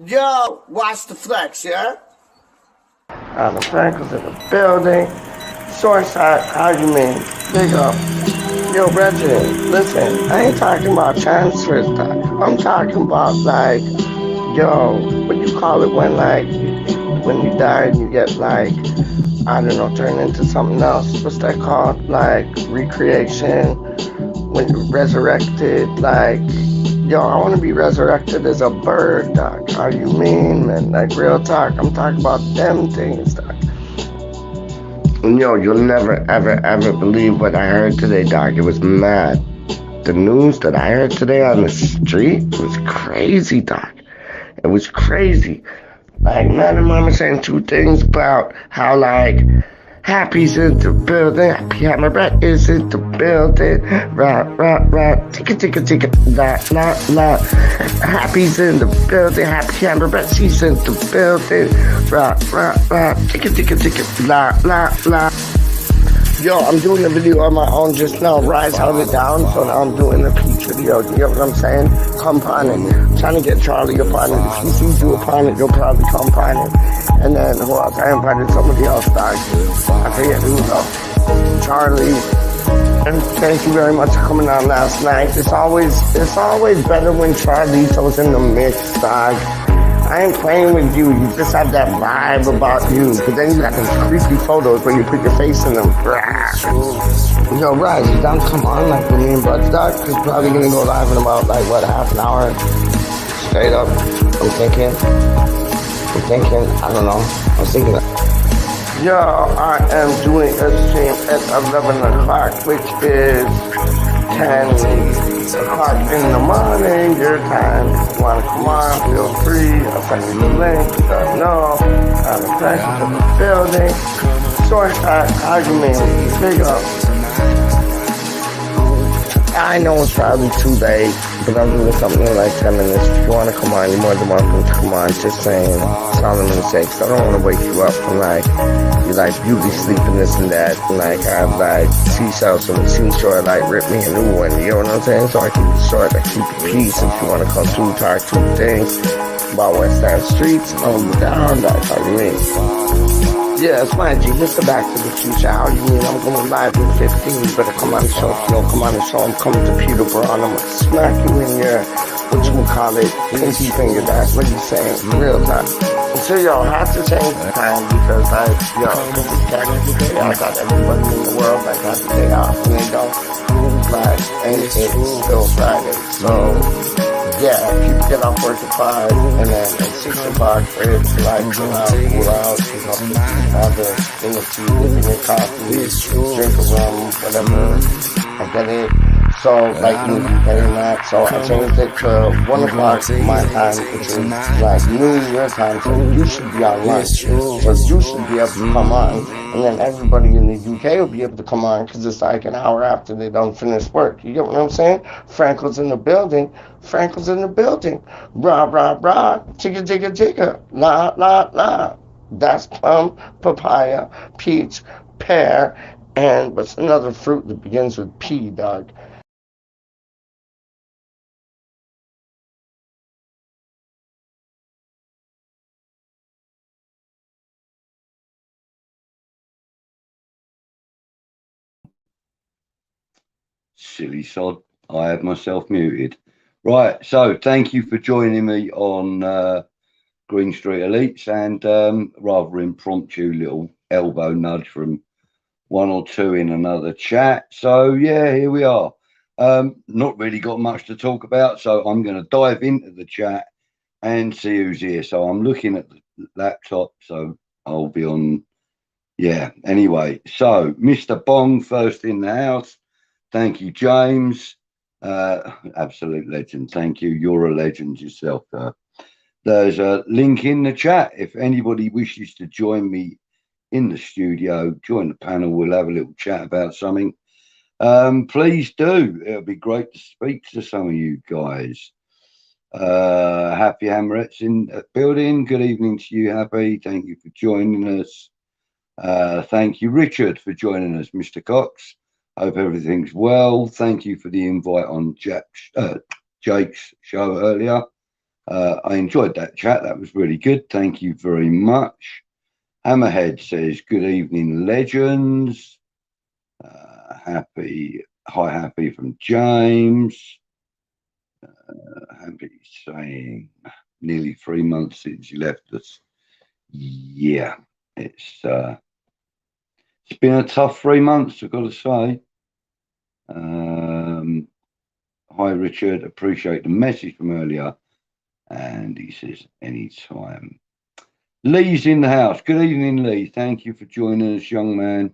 Yo, watch the flex, yeah? The Franklin's in the building. Sourceside, how you mean? Big up. Yo, Reggie, listen, I ain't talking about transfers, doc. I'm talking about, like, yo, what you call it when you die and you get, like, I don't know, turned into something else. What's that called? Like, recreation, when you're resurrected, like, yo, I want to be resurrected as a bird, doc. How you mean, man? Like, real talk. I'm talking about them things, doc. And yo, you'll never, ever, ever believe what I heard today, doc. It was mad. The news that I heard today on the street was crazy, doc. It was crazy. Like, man and mama saying two things about how, like, Happy's in the building. Happy Hammer Rat is in the building. Rah, ticka, ticka, ticka, la. Happy's in the building. Happy Hammer Rat, she's in the building. Rah, ticka, ticka, ticka, la. Yo, I'm doing a video on my own just now. Rise held it down, so now I'm doing a peach video. You get what I'm saying? Come upon it. I'm trying to get Charlie upon it. If he sees you upon it, you'll probably come upon it. And then who else? I invited somebody else, dog. I forget who though. Charlie. And thank you very much for coming on last night. It's always better when Charlito's in the mix, dog. I ain't playing with you. You just have that vibe about you. But then you got those creepy photos where you put your face in them. Yo, Rise, you down? Come on, like with me and Budgie, dog. It's probably gonna go live in about like what, half an hour. Straight up. I'm thinking. I don't know. I was thinking. Yo, I am doing a stream at 11 o'clock, which is 10 o'clock in the morning, your time. If you want to come on, feel free. I'll send you the link. No, I'm the Franklin's in the building. Sourceside, argument, big up. I know it's probably too late, but I'm doing something in like 10 minutes. If you want to come on, you're more than welcome to come on. Just saying, Solomon sakes. I don't want to wake you up from like, you're like, you be sleeping this and that. And like, I have like seashells from the seashore, like, rip me a new one. You know what I'm saying? So I keep it short, I keep it peace. If you want to come through, talk two things about West End Streets, hold you down, that's how you mean. Yeah, it's my G. Mr. Back to the Future. How you mean? I'm going live in 15. You better come on the show. If you don't come on the show, I'm coming to Peterborough and I'm going to smack you in your, whatchamacallit, pinky finger. That's what you saying. Real time. So, yo, I have to change the time because, like, yo, because it's technically day. I got everybody in the world, like, has the day off. And they don't, like, and it's still Friday. So, yeah, people get off work at 5, and then at 6 o'clock, it's like, cool out, you know, have a thing of tea, drink a coffee, drink a rum, whatever, I get it. So, like, in the UK and that, so I changed it to 1 o'clock my time, which is like noon your time, so you should be on lunch. So you should be able to come on, and then everybody in the UK will be able to come on, because it's like an hour after they don't finish work. You get what I'm saying? Franklin's in the building. Rah, chicka, chicka, chicka, la. That's plum, papaya, peach, pear, and what's another fruit that begins with P, dog? Silly sod. I had myself muted. Right. So thank you for joining me on Green Street Elites and rather impromptu little elbow nudge from one or two in another chat. So yeah, here we are. Not really got much to talk about, so I'm going to dive into the chat and see who's here. So I'm looking at the laptop, so I'll be on. Yeah. Anyway, so Mr. Bong first in the house. Thank you, James. Absolute legend. Thank you. You're a legend yourself. There's a link in the chat. If anybody wishes to join me in the studio, join the panel. We'll have a little chat about something. Please do. It'll be great to speak to some of you guys. Happy Hamlet's in the building. Good evening to you, Happy. Thank you for joining us. Thank you, Richard, for joining us, Mr. Cox. Hope everything's well. Thank you for the invite on Jake's show earlier. I enjoyed that chat. That was really good. Thank you very much. Hammerhead says, good evening, legends. Happy from James. Happy saying nearly 3 months since you left us. Yeah, it's been a tough 3 months, I've got to say. Hi, Richard. Appreciate the message from earlier. And he says, anytime. Lee's in the house. Good evening, Lee. Thank you for joining us, young man.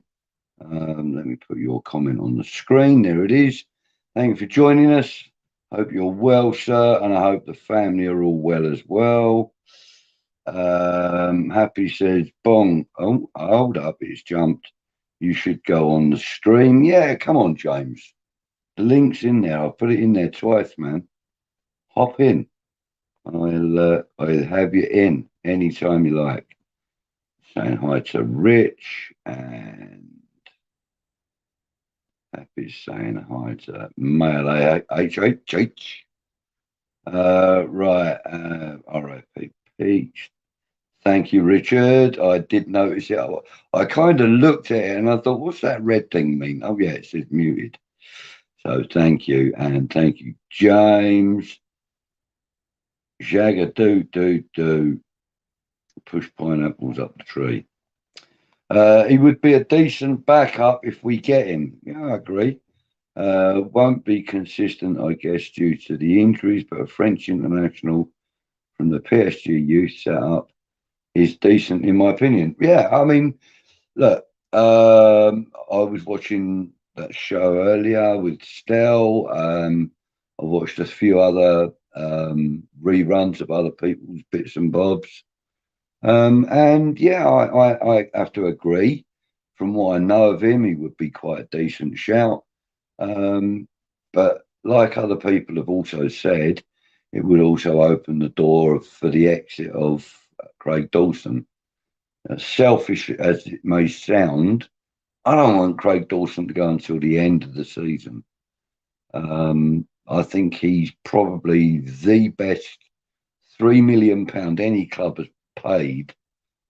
Let me put your comment on the screen. There it is. Thank you for joining us. Hope you're well, sir, and I hope the family are all well as well. Happy says, bong. Oh, hold up, it's jumped. You should go on the stream. Yeah, come on, James. The link's in there. I'll put it in there twice, man. Hop in. I'll have you in anytime you like. Saying hi to Rich and Happy saying hi to Male HHH. Right, RIP Peach. Thank you, Richard. I did notice it. I kind of looked at it and I thought, what's that red thing mean? Oh, yeah, it says muted. So thank you. And thank you, James. Jagger, do. Push pineapples up the tree. He would be a decent backup if we get him. Yeah, I agree. Won't be consistent, I guess, due to the injuries, but a French international from the PSG youth setup is decent, in my opinion. Yeah, I mean, look, I was watching that show earlier with Stell. I watched a few other reruns of other people's bits and bobs. And yeah, I have to agree. From what I know of him, he would be quite a decent shout. But like other people have also said, it would also open the door for the exit of Craig Dawson. As selfish as it may sound, I don't want Craig Dawson to go until the end of the season. I think he's probably the best £3 million any club has paid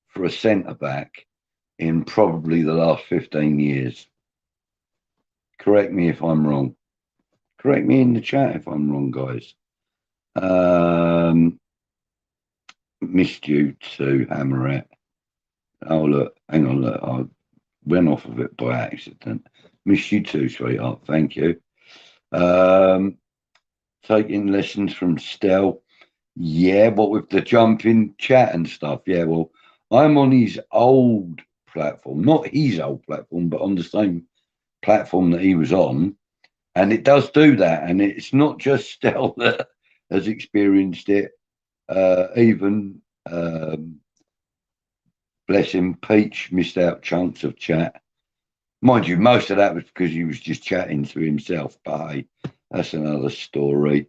for a centre back in probably the last 15 years. Correct me if I'm wrong. Correct me in the chat if I'm wrong, guys. Missed you too, Hammerette. Oh, look, hang on, look, I went off of it by accident. Missed you too, sweetheart. Thank you. Taking lessons from Stell. Yeah, what with the jumping chat and stuff. Yeah, well, I'm on his old platform, not his old platform, but on the same platform that he was on. And it does do that. And it's not just Stell that has experienced it. Even, bless him, Peach missed out chunks of chat. Mind you, most of that was because he was just chatting to himself. But hey, that's another story.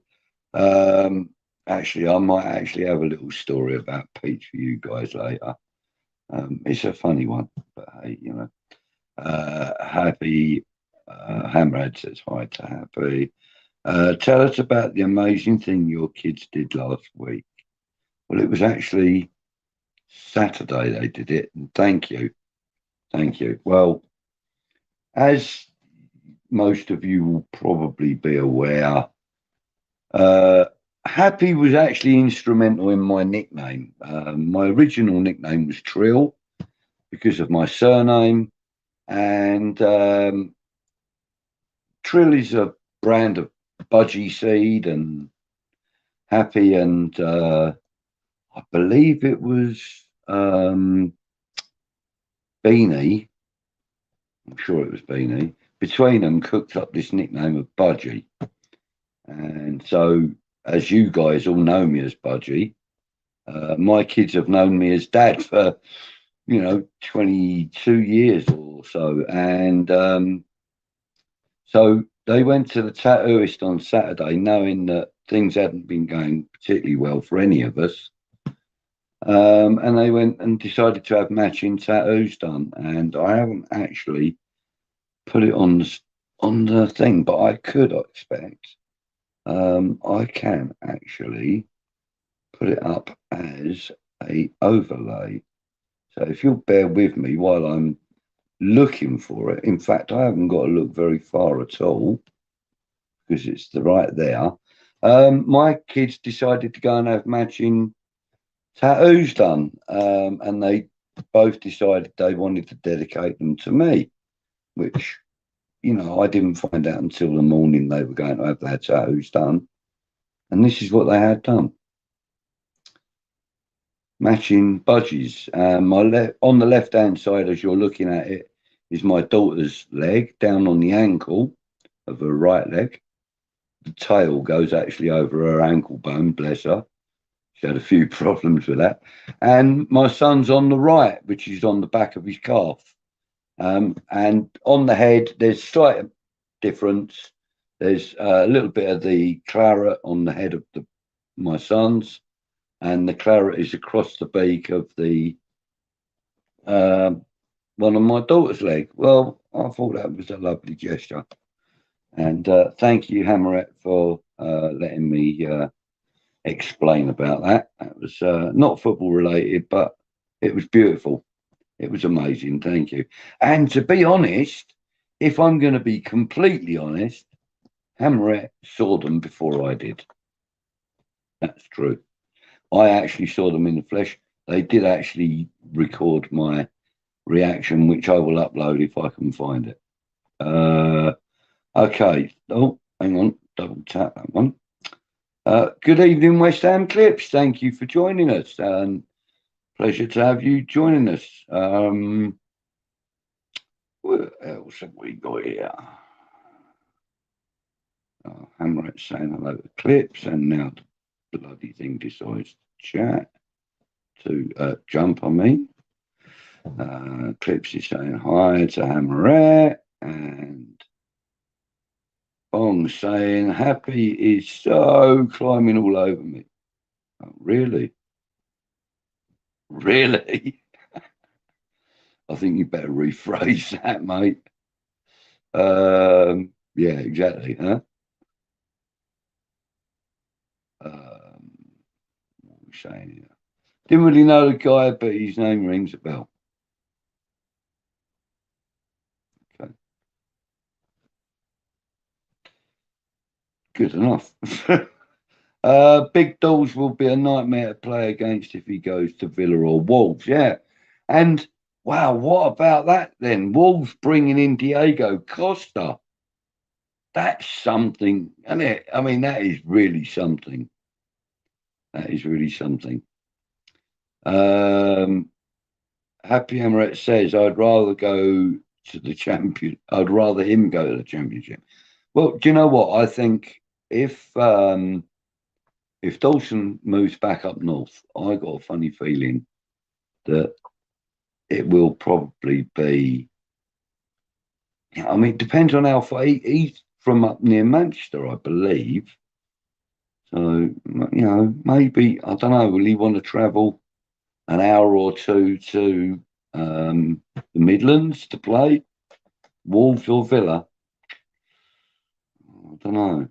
Actually, I might actually have a little story about Peach for you guys later. It's a funny one, but hey, you know. Happy Hammerhead says hi to Happy. Tell us about the amazing thing your kids did last week. Well, it was actually Saturday they did it, and thank you. Thank you. Well, as most of you will probably be aware, Happy was actually instrumental in my nickname. My original nickname was Trill because of my surname, and Trill is a brand of Budgie seed and Happy, and I believe it was Beanie. I'm sure it was Beanie. Between them, cooked up this nickname of Budgie, and so, as you guys all know me as Budgie, my kids have known me as Dad for 22 years or so, and so they went to the tattooist on Saturday knowing that things hadn't been going particularly well for any of us, and they went and decided to have matching tattoos done. And I haven't actually put it on the thing, but I could expect I can actually put it up as a overlay. So if you'll bear with me while I'm looking for it. In fact, I haven't got to look very far at all because it's right there. My kids decided to go and have matching tattoos done, and they both decided they wanted to dedicate them to me, which, I didn't find out until the morning they were going to have their tattoos done. And this is what they had done. Matching budgies. On the left-hand side, as you're looking at it, is my daughter's leg down on the ankle of her right leg. The tail goes actually over her ankle bone, bless her. She had a few problems with that. And my son's on the right, which is on the back of his calf. And on the head, there's slight difference. There's a little bit of the claret on the head of my son's, and the claret is across the beak of the one of my daughter's leg. Well, I thought that was a lovely gesture. And thank you, Hammerette, for letting me explain about that. That was not football related, but it was beautiful. It was amazing. Thank you. And to be honest, if I'm going to be completely honest, Hammerette saw them before I did. That's true. I actually saw them in the flesh. They did actually record my reaction, which I will upload if I can find it. Okay. Oh, hang on. Double tap that one. Good evening, West Ham Clips. Thank you for joining us. Pleasure to have you joining us. What else have we got here? Hammerette saying hello to Clips, and now the bloody thing decides to chat, to jump on me. Clips is saying hi to Hammerette, and Bong saying Happy is so climbing all over me. Oh, really? Really? I think you better rephrase that, mate. Yeah, exactly, huh? What are we saying here? Didn't really know the guy, but his name rings a bell. Okay. Good enough. Big Dolls will be a nightmare to play against if he goes to Villa or Wolves. Yeah. And wow, what about that then? Wolves bringing in Diego Costa. That's something, isn't it? I mean, that is really something. That is really something. Happy Emirates says, I'd rather go to the champion. I'd rather him go to the championship. Well, do you know what? I think if Dawson moves back up north, I got a funny feeling that it will probably be. I mean, it depends on how far he's from up near Manchester, I believe. So, maybe, I don't know, will he want to travel an hour or two to the Midlands to play? Wolves or Villa? I don't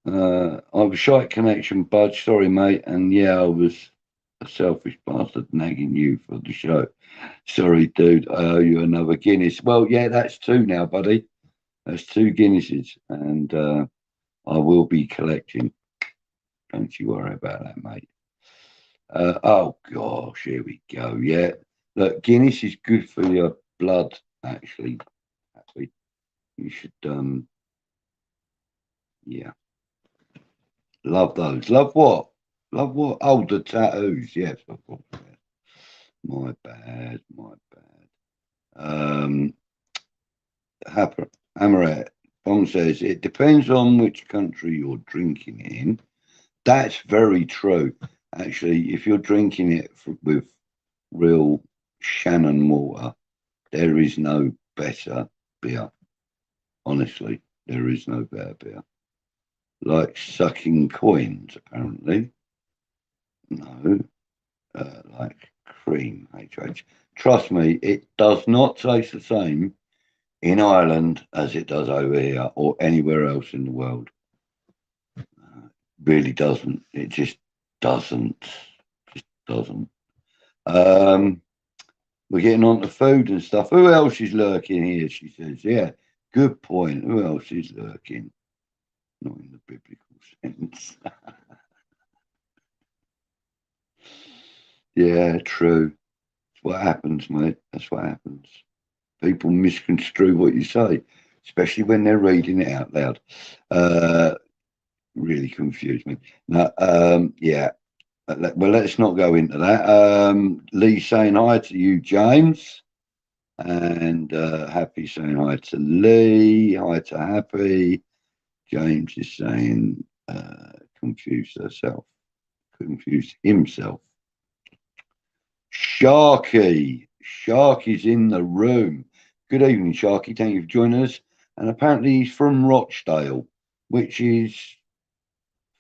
know. I was shite connection, Budge. Sorry, mate. And yeah, I was a selfish bastard nagging you for the show. Sorry, dude. I owe you another Guinness. Well, yeah, that's 2 now, buddy. That's 2 Guinnesses. And I will be collecting. Don't you worry about that, mate. Oh, gosh, here we go. Yeah. Look, Guinness is good for your blood, actually. You should, yeah. Love those. Love what? Love what? Oh, the tattoos. Yes, of course. My bad. Amaret Bong says it depends on which country you're drinking in. That's very true. Actually, if you're drinking it with real Shannon water, there is no better beer. Honestly, there is no better beer. Like sucking coins, apparently. No, like cream, HH. Trust me, it does not taste the same in Ireland as it does over here or anywhere else in the world. Really doesn't. It just doesn't. Just doesn't. We're getting on to food and stuff. Who else is lurking here? She says, yeah, good point. Who else is lurking? Not in the biblical sense. Yeah, true. That's what happens, mate. That's what happens. People misconstrue what you say, especially when they're reading it out loud. Really confused me. No, yeah. Well, let's not go into that. Lee saying hi to you, James. And Happy saying hi to Lee. Hi to Happy. James is saying confused himself. Sharky's in the room. Good evening, Sharky. Thank you for joining us. And apparently he's from Rochdale, which is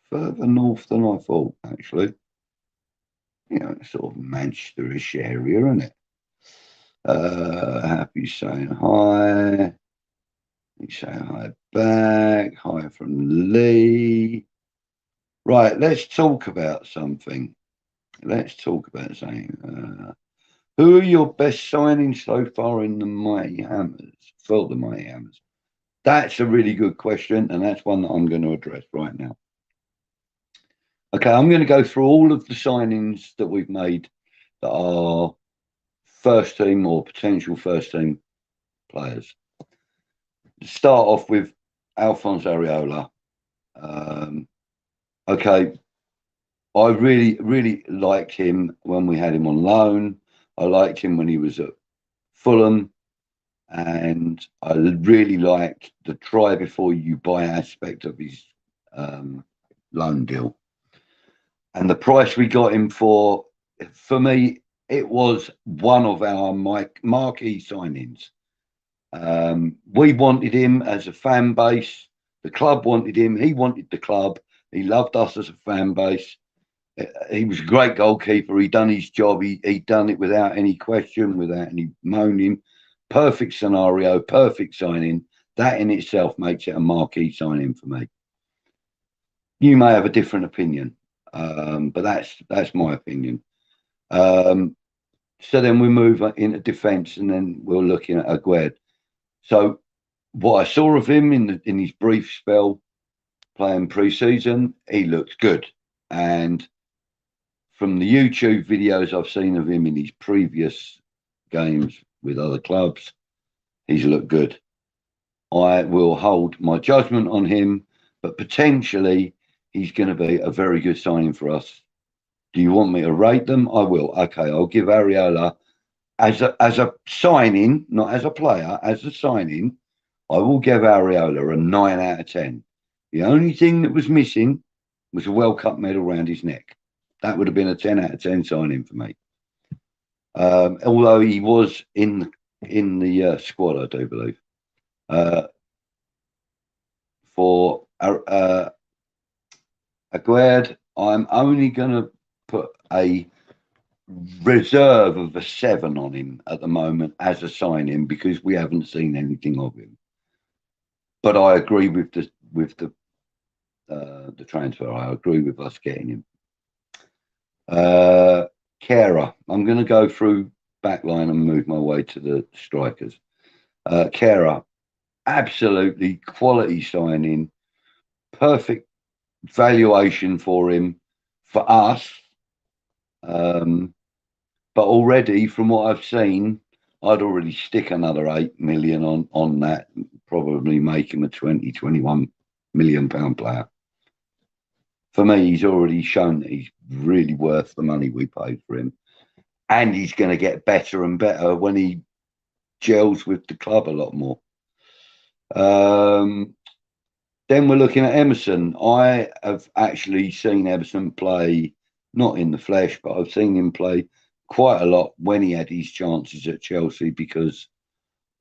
further north than I thought, actually. You know, sort of Manchesterish area, isn't it? Happy saying hi. He's saying hi back. Hi from Lee. Right, let's talk about something. Let's talk about something. Who are your best signings so far in the Mighty Hammers? For the Mighty Hammers? That's a really good question, and that's one that I'm going to address right now. Okay, I'm going to go through all of the signings that we've made that are first team or potential first team players. Start off with Alphonse Areola. Okay, I really liked him when we had him on loan. I liked him when he was at Fulham, and I really liked the try before you buy aspect of his loan deal. And the price we got him for me, it was one of our marquee signings. We wanted him as a fan base. The club wanted him. He wanted the club. He loved us as a fan base. He was a great goalkeeper. He done his job. He done it without any question, without any moaning. Perfect scenario, perfect signing. That in itself makes it a marquee signing for me. You may have a different opinion, but that's my opinion. So then we move into defence, and then we're looking at Aguerd. So what I saw of him in his brief spell playing pre-season, he looks good. And from the YouTube videos I've seen of him in his previous games with other clubs, he's looked good. I will hold my judgment on him, but potentially he's going to be a very good signing for us. Do you want me to rate them? I will. Okay, I'll give Areola as a signing, not as a player, as a signing. I will give Areola a 9 out of 10. The only thing that was missing was a World Cup medal around his neck. That would have been a 10 out of 10 signing for me. Although he was in the squad, I do believe. For Aguerd, I'm only going to put a reserve of a 7 on him at the moment as a signing because we haven't seen anything of him. But I agree with the transfer. I agree with us getting him. Kera, I'm going to go through backline and move my way to the strikers. Kera, absolutely quality signing, perfect valuation for him, for us. But already, from what I've seen, I'd already stick another 8 million on that, probably make him a 21 million pound player. For me, he's already shown that he's really worth the money we paid for him. And he's going to get better and better when he gels with the club a lot more. Then we're looking at Emerson. I have actually seen Emerson play, not in the flesh, but I've seen him play quite a lot when he had his chances at Chelsea because,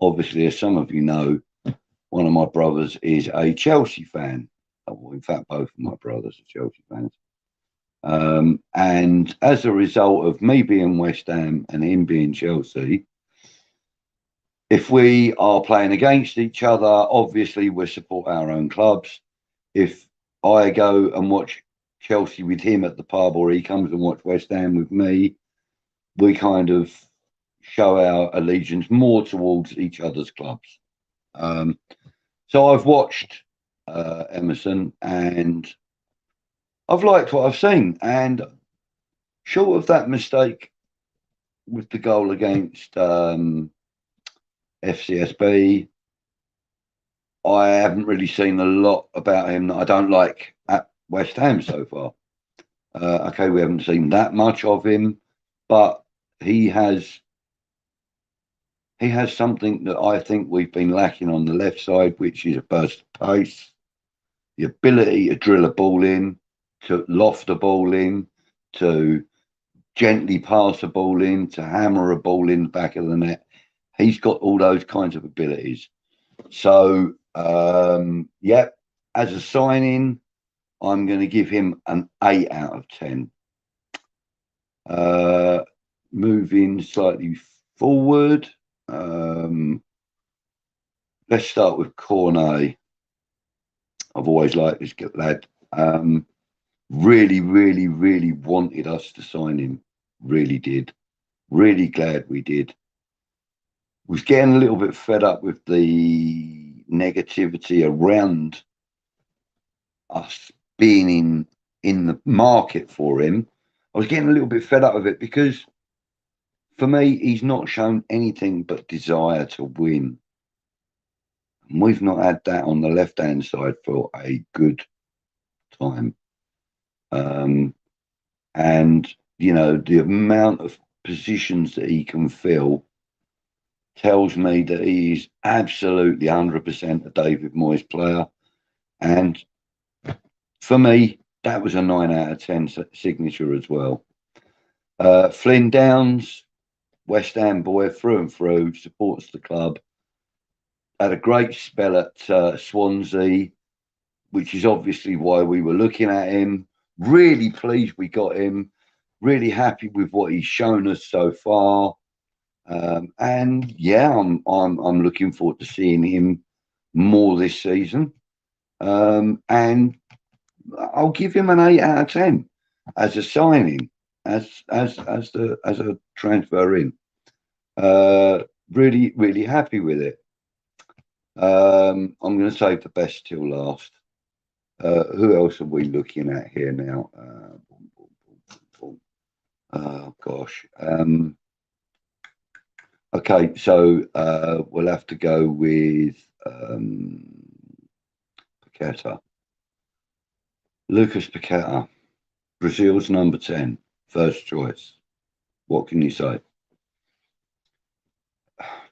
obviously, as some of you know, one of my brothers is a Chelsea fan. Well, in fact, both of my brothers are Chelsea fans. And as a result of me being West Ham and him being Chelsea, if we are playing against each other, obviously we support our own clubs. If I go and watch Chelsea with him at the pub, or he comes and watch West Ham with me, we kind of show our allegiance more towards each other's clubs. So I've watched Emerson, and I've liked what I've seen. And short of that mistake with the goal against FCSB, I haven't really seen a lot about him that I don't like at West Ham so far. Okay, we haven't seen that much of him, but he has something that I think we've been lacking on the left side, which is a burst of pace, the ability to drill a ball in, to loft a ball in, to gently pass a ball in, to hammer a ball in the back of the net. He's got all those kinds of abilities. So, yeah, as a signing, I'm going to give him an 8 out of 10. Moving slightly forward, let's start with Cornet. I've always liked this lad. Really, really, really wanted us to sign him. Really did. Really glad we did. Was getting a little bit fed up with the negativity around us being in the market for him. I was getting a little bit fed up with it because, for me, he's not shown anything but desire to win. And we've not had that on the left-hand side for a good time. And, you know, the amount of positions that he can fill tells me that he's absolutely 100% a David Moyes player. And for me, that was a 9 out of 10 signature as well. Flynn Downs, West Ham boy through and through, supports the club. Had a great spell at Swansea, which is obviously why we were looking at him. Really pleased we got him. Really happy with what he's shown us so far. And yeah, I'm looking forward to seeing him more this season. And I'll give him an 8 out of 10 as a signing, as a transfer in. Really, really happy with it. I'm going to save the best till last. Who else are we looking at here now? Oh gosh. Okay, so we'll have to go with Paqueta. Lucas Paqueta, Brazil's number 10, first choice. What can you say?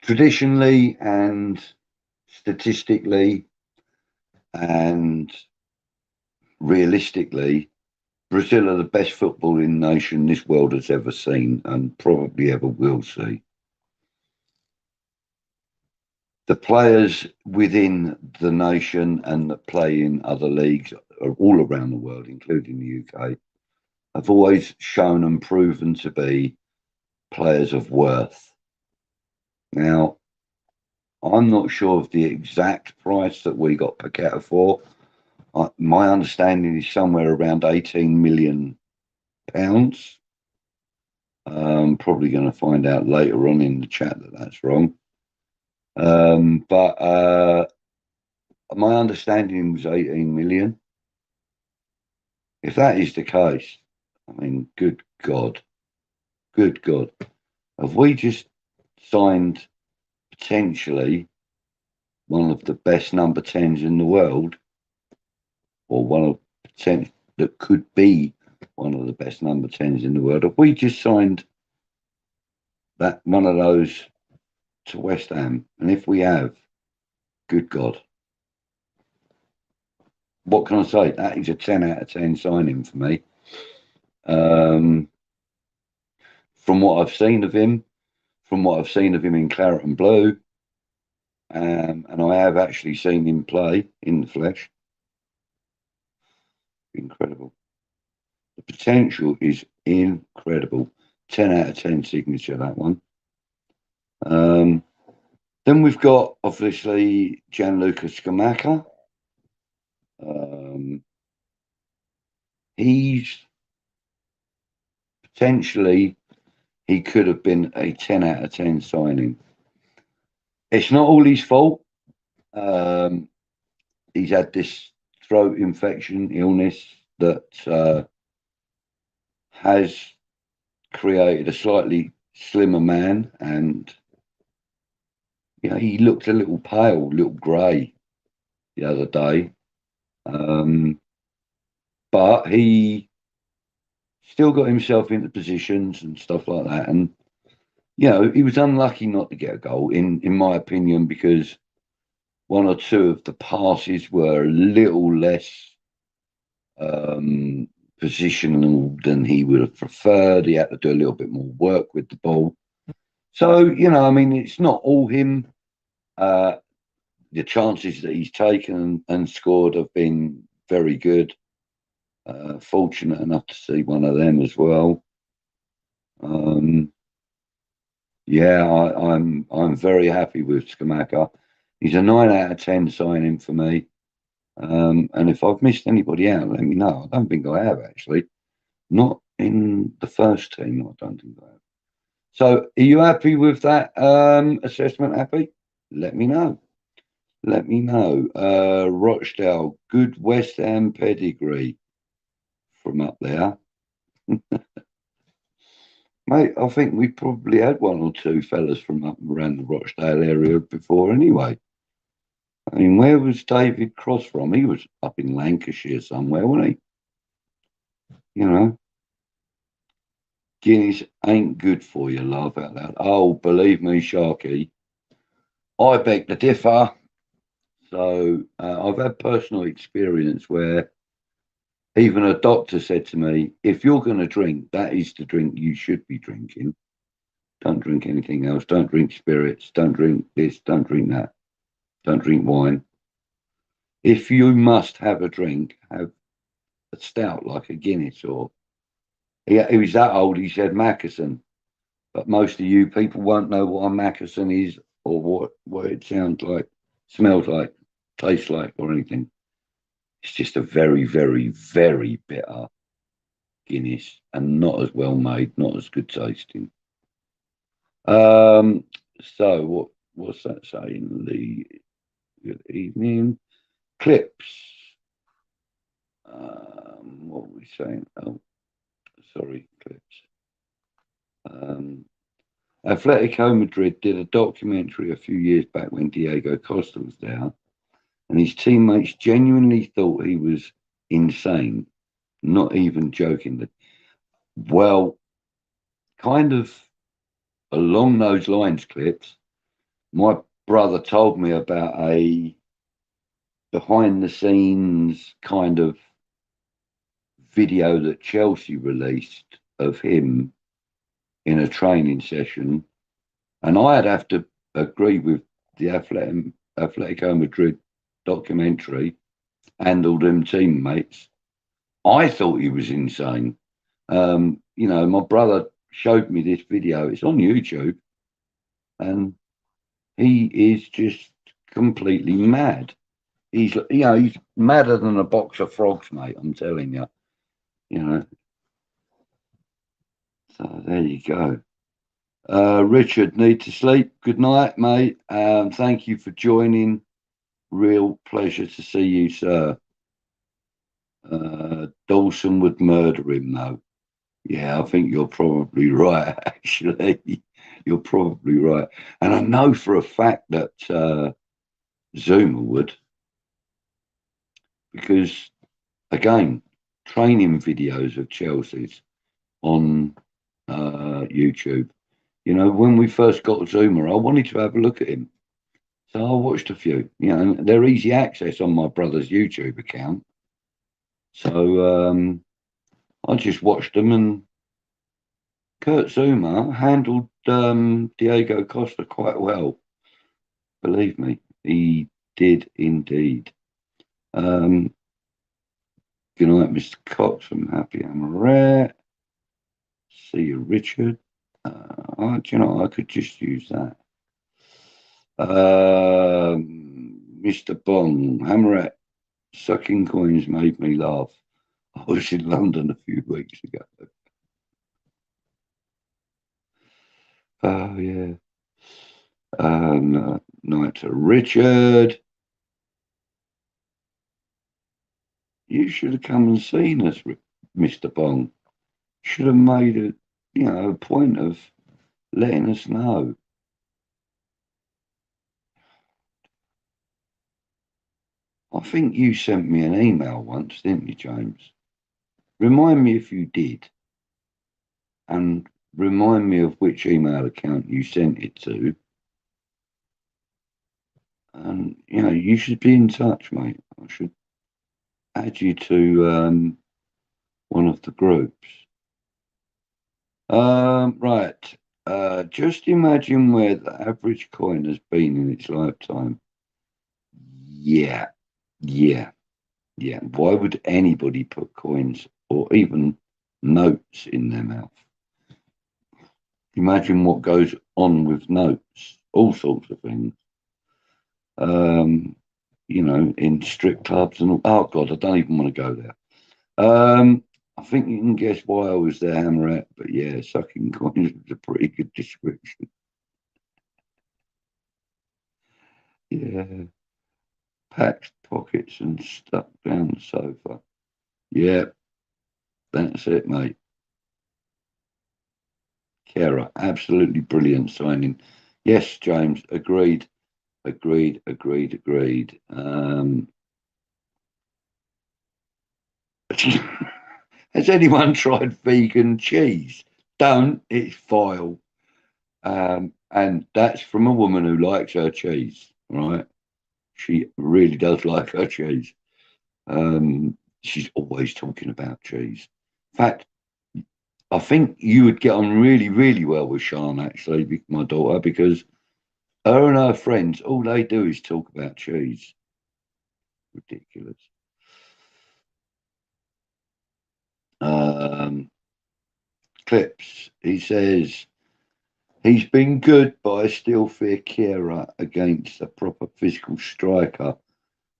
Traditionally and statistically and realistically, Brazil are the best footballing nation this world has ever seen and probably ever will see. The players within the nation and that play in other leagues all around the world, including the UK, have always shown and proven to be players of worth. Now, I'm not sure of the exact price that we got Paqueta for. My understanding is somewhere around £18 million. Probably going to find out later on in the chat that that's wrong. But my understanding was 18 million. If that is the case, I mean, good God. Have we just signed potentially one of the best number 10s in the world, or one of potential that could be one of the best number 10s in the world? Have we just signed that one of those to West Ham? And if we have, good God, what can I say? That is a 10 out of 10 signing for me. From what I've seen of him, in claret and blue, and I have actually seen him play in the flesh. Incredible. The potential is incredible. 10 out of 10 signature, that one. Then we've got, obviously, Gianluca Scamacca. he's potentially, he could have been a 10 out of 10 signing. It's not all his fault. He's had this throat infection illness that has created a slightly slimmer man, and he looked a little pale, a little grey the other day. But he still got himself into positions and stuff like that. And, he was unlucky not to get a goal, in my opinion, because one or two of the passes were a little less positional than he would have preferred. He had to do a little bit more work with the ball. So, it's not all him. The chances that he's taken and scored have been very good. Fortunate enough to see one of them as well. I'm very happy with Skamaka. He's a 9 out of 10 signing for me. And if I've missed anybody out, let me know. I don't think I have, actually. Not in the first team, I don't think I have. So, are you happy with that assessment, Happy? Let me know. Rochdale, good West Ham pedigree from up there. Mate, I think we probably had one or two fellas from up around the Rochdale area before anyway. I mean, where was David Cross from? He was up in Lancashire somewhere, wasn't he? Guinness ain't good for you, laugh out loud. Oh, believe me, Sharky, I beg to differ. So I've had personal experience where even a doctor said to me, if you're going to drink, that is the drink you should be drinking. Don't drink anything else. Don't drink spirits. Don't drink this. Don't drink that. Don't drink wine. If you must have a drink, have a stout like a Guinness or... He was that old, he said Mackerson. But most of you people won't know what a Mackerson is or what it sounds like, smells like, tastes like or anything. It's just a very, very, very bitter Guinness and not as well made, not as good tasting. So what's that saying? Good evening. Clips. What were we saying? Oh, sorry, clips. Atletico Madrid did a documentary a few years back when Diego Costa was there, and his teammates genuinely thought he was insane, not even joking. Well, kind of along those lines, Clips, my brother told me about a behind-the-scenes kind of video that Chelsea released of him in a training session, and I'd have to agree with the Atletico Madrid documentary and all them teammates. I thought he was insane. My brother showed me this video. It's on YouTube, and he is just completely mad. He's madder than a box of frogs, mate. I'm telling you. So there you go. Richard, need to sleep. Good night, mate. Thank you for joining. Real pleasure to see you, sir. Dawson would murder him, though. Yeah, I think you're probably right, actually. You're probably right. And I know for a fact that Zuma would. Because, again, training videos of Chelsea's on YouTube. When we first got Zuma, I wanted to have a look at him. So I watched a few, and they're easy access on my brother's YouTube account. So I just watched them, and Kurt Zuma handled Diego Costa quite well. Believe me, he did indeed. Good night, Mr. Cox from Happy Amaret. See you, Richard. I could just use that. Mr. Bong, Hammerat, sucking coins made me laugh. I was in London a few weeks ago. Oh, yeah. Night to Richard. You should have come and seen us, Mr. Bong. Should have made a point of letting us know. I think you sent me an email once, didn't you, James? Remind me if you did. And remind me of which email account you sent it to. And, you should be in touch, mate. I should add you to one of the groups. Right. Just imagine where the average coin has been in its lifetime. Yeah. Why would anybody put coins or even notes in their mouth? Imagine what goes on with notes, all sorts of things. In strip clubs and all. Oh God, I don't even want to go there. I think you can guess why I was there, Hammerette, but yeah, sucking coins was a pretty good description. Yeah. Packed pockets and stuck down the sofa. Yeah, that's it, mate. Kara, absolutely brilliant signing. Yes, James, agreed. Has anyone tried vegan cheese? Don't, it's vile. And that's from a woman who likes her cheese, right? She really does like her cheese. She's always talking about cheese. In fact, I think you would get on really, really well with Sean, actually, my daughter, because her and her friends, all they do is talk about cheese. Ridiculous. Clips. He says he's been good, but I still fear Kira against a proper physical striker.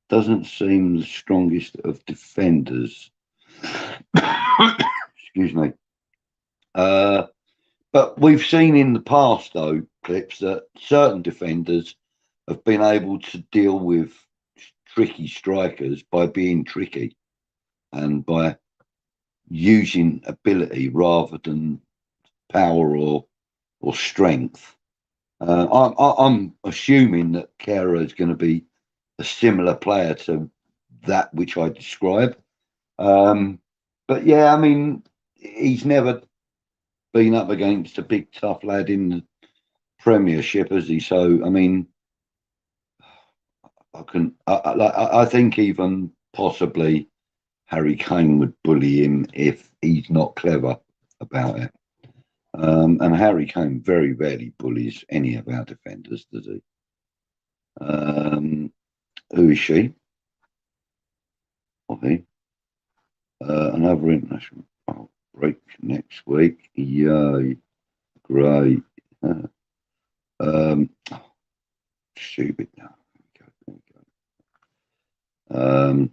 Doesn't seem the strongest of defenders. Excuse me. But we've seen in the past, though, Clips, that certain defenders have been able to deal with tricky strikers by being tricky and by using ability rather than power or strength. I'm assuming that Kara is going to be a similar player to that which I describe. But yeah, I mean, he's never been up against a big tough lad in the Premiership, has he? So I mean, I think even possibly Harry Kane would bully him if he's not clever about it. And Harry Kane very rarely bullies any of our defenders, does he? Who is she? Okay. Another international break next week. Yay. Great. Stupid. No. There we go.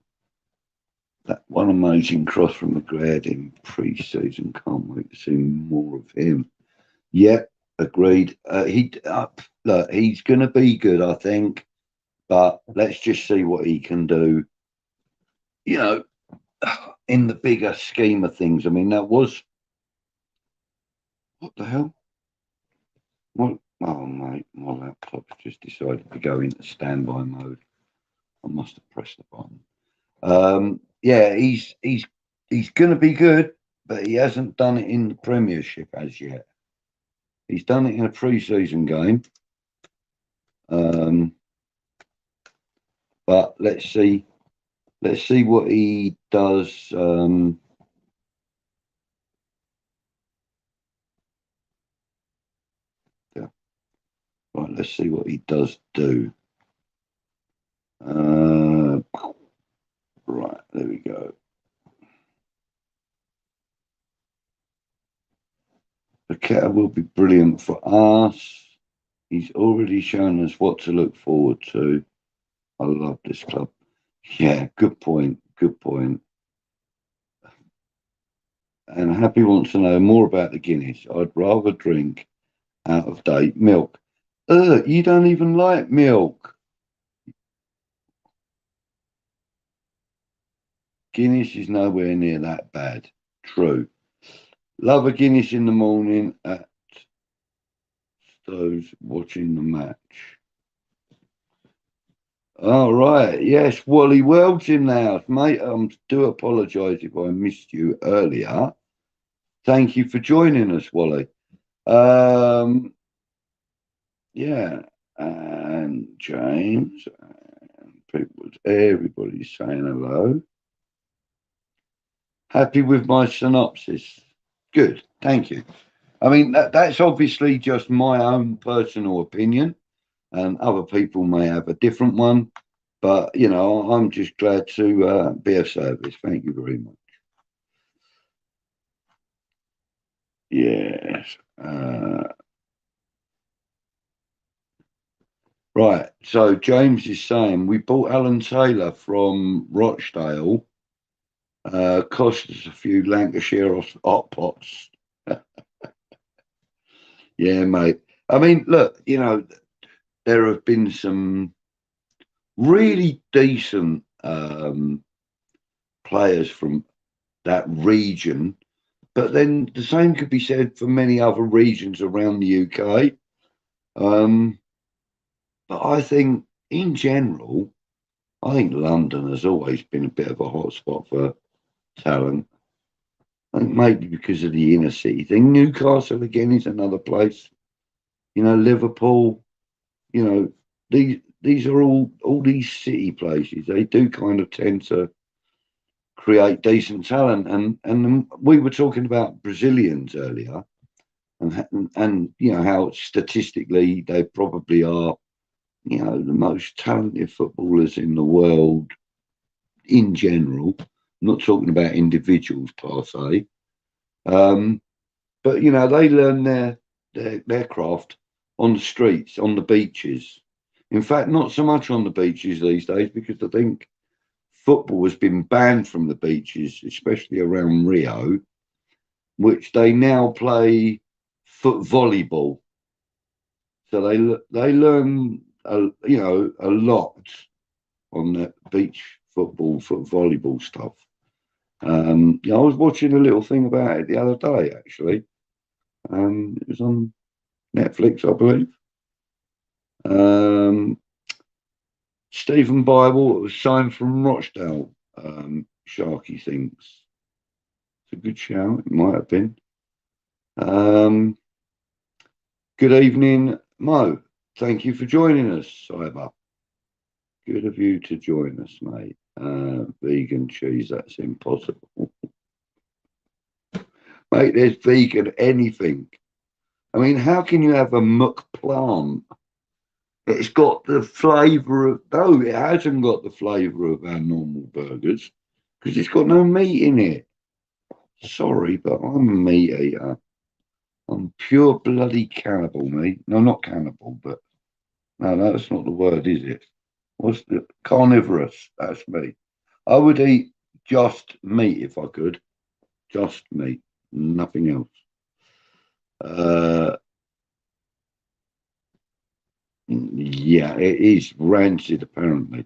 That one amazing cross from McGrath in pre-season. Can't wait to see more of him. Yeah, agreed. He's going to be good, I think, but let's just see what he can do. In the bigger scheme of things. I mean, that was what the hell? What? Oh, mate, my laptop's just decided to go into standby mode. I must have pressed the button. Yeah, he's going to be good, but he hasn't done it in the Premiership as yet. He's done it in a pre-season game. But let's see what he does. Yeah. Right, let's see what he does do. Right, there we go. The Paqueta will be brilliant for us. He's already shown us what to look forward to. I love this club. Yeah, good point. And Happy wants to know more about the Guinness. I'd rather drink out of date milk. You don't even like milk. Guinness is nowhere near that bad. True. Love a Guinness in the morning at those watching the match. All right. Yes, Wally World's in the house, mate. Do apologise if I missed you earlier. Thank you for joining us, Wally. Yeah, and James, and people, everybody's saying hello. Happy with my synopsis. Good, thank you. I mean, that's obviously just my own personal opinion, and other people may have a different one, but, you know, I'm just glad to be of service. Thank you very much. Yes. Right, so James is saying we bought Alan Taylor from Rochdale. Cost us a few Lancashire hot pots. Yeah, mate. I mean, look, you know, there have been some really decent players from that region, but then the same could be said for many other regions around the UK. But I think, in general, I think London has always been a bit of a hotspot for talent. I think maybe because of the inner city thing. Newcastle again is another place. You know, Liverpool. You know, these are all these city places. They do kind of tend to create decent talent. And we were talking about Brazilians earlier, and you know how statistically they probably are, you know, the most talented footballers in the world in general. I'm not talking about individuals per se. But you know, they learn their craft on the streets, on the beaches. In fact, not so much on the beaches these days, because I think football has been banned from the beaches, especially around Rio, which they now play foot volleyball. So they learn you know, a lot on the beach football, foot volleyball stuff. Yeah, I was watching a little thing about it the other day, actually. It was on Netflix, I believe. Stephen Bible was signed from Rochdale. Sharky thinks it's a good shout. It might have been. Good evening, Mo. Thank you for joining us, Cyber. Good of you to join us, mate. Vegan cheese, that's impossible. Mate, there's vegan anything. I mean, how can you have a muck plant? It's got the flavour of... No, it hasn't got the flavour of our normal burgers because it's got no meat in it. Sorry, but I'm a meat eater. I'm pure bloody cannibal, mate. No, not cannibal, but... No, that's not the word, is it? What's the... Carnivorous, that's me. I would eat just meat if I could. Just meat, nothing else. Yeah, it is rancid, apparently.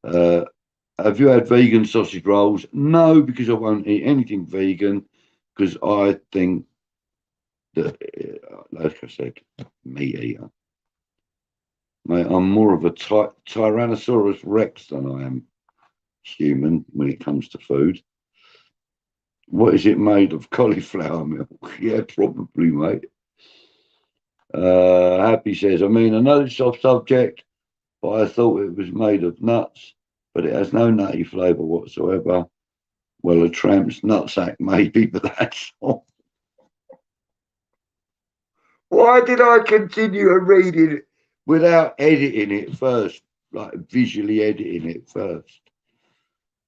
Have you had vegan sausage rolls? No, because I won't eat anything vegan, because I think that, like I said, meat eater. Mate, I'm more of a Tyrannosaurus Rex than I am human when it comes to food. What is it made of? Cauliflower milk? Yeah, probably, mate. Happy says, I mean, I know it's off subject, but I thought it was made of nuts, but it has no nutty flavour whatsoever. Well, a tramp's nutsack, maybe, but that's all. Why did I continue to read it without editing it first, like visually editing it first?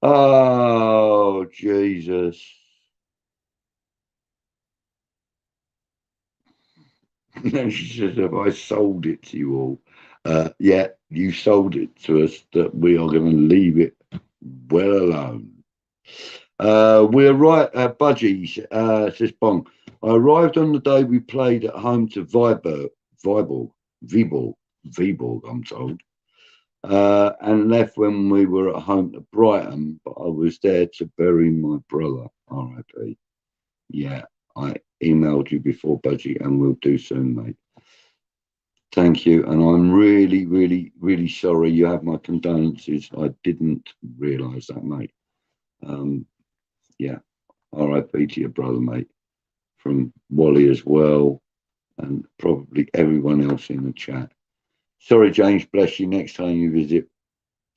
Oh, Jesus. And she says, have I sold it to you all? Yeah, you sold it to us that we are going to leave it well alone. We arrived, Budgie says Bong. I arrived on the day we played at home to Viborg, I'm told, and left when we were at home to Brighton, but I was there to bury my brother, R.I.P. Yeah, I emailed you before, Budgie, and we'll do soon, mate. Thank you, and I'm really, really, really sorry. You have my condolences. I didn't realise that, mate. Yeah, R.I.P. to your brother, mate, from Wally as well, and probably everyone else in the chat. Sorry, James, bless you. Next time you visit,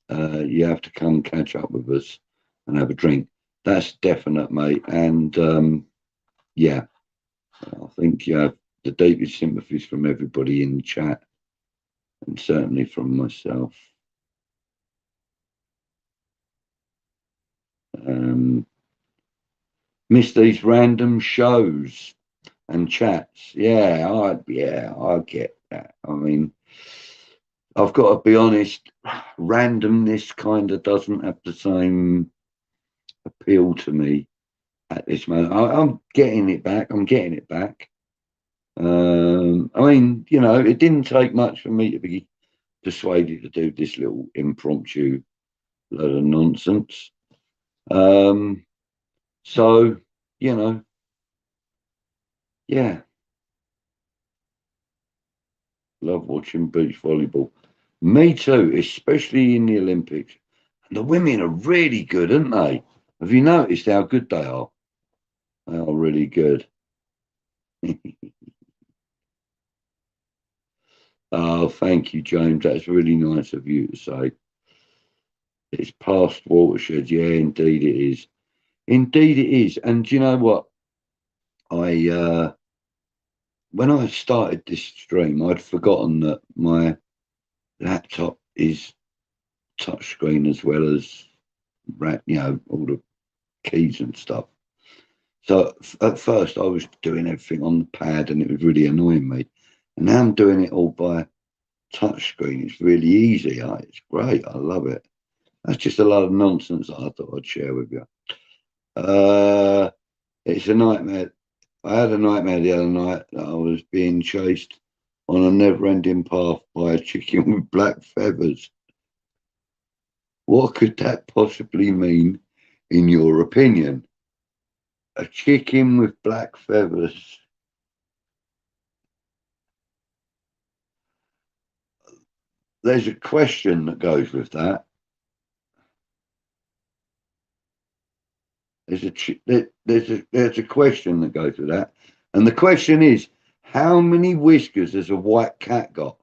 you have to come catch up with us and have a drink. That's definite, mate. And yeah, I think you have the deepest sympathies from everybody in the chat, and certainly from myself. Miss these random shows and chats. Yeah, I get that. I mean, I've got to be honest, randomness kind of doesn't have the same appeal to me at this moment. I'm getting it back. I mean, you know, it didn't take much for me to be persuaded to do this little impromptu load of nonsense. So, you know, yeah. Love watching beach volleyball. Me too, especially in the Olympics. And the women are really good, aren't they? Have you noticed how good they are? They are really good. Oh, thank you, James. That's really nice of you to say. It's past watershed. Yeah, indeed it is. Indeed it is. And do you know what? When I started this stream, I'd forgotten that my laptop is touchscreen as well as, you know, all the keys and stuff. So at first I was doing everything on the pad and it was really annoying me. And now I'm doing it all by touchscreen. It's really easy. It's great. I love it. That's just a lot of nonsense that I thought I'd share with you. It's a nightmare. I had a nightmare the other night that I was being chased on a never-ending path by a chicken with black feathers. What could that possibly mean, in your opinion? A chicken with black feathers. There's a question that goes with that. There's a question that goes with that, and the question is, how many whiskers has a white cat got?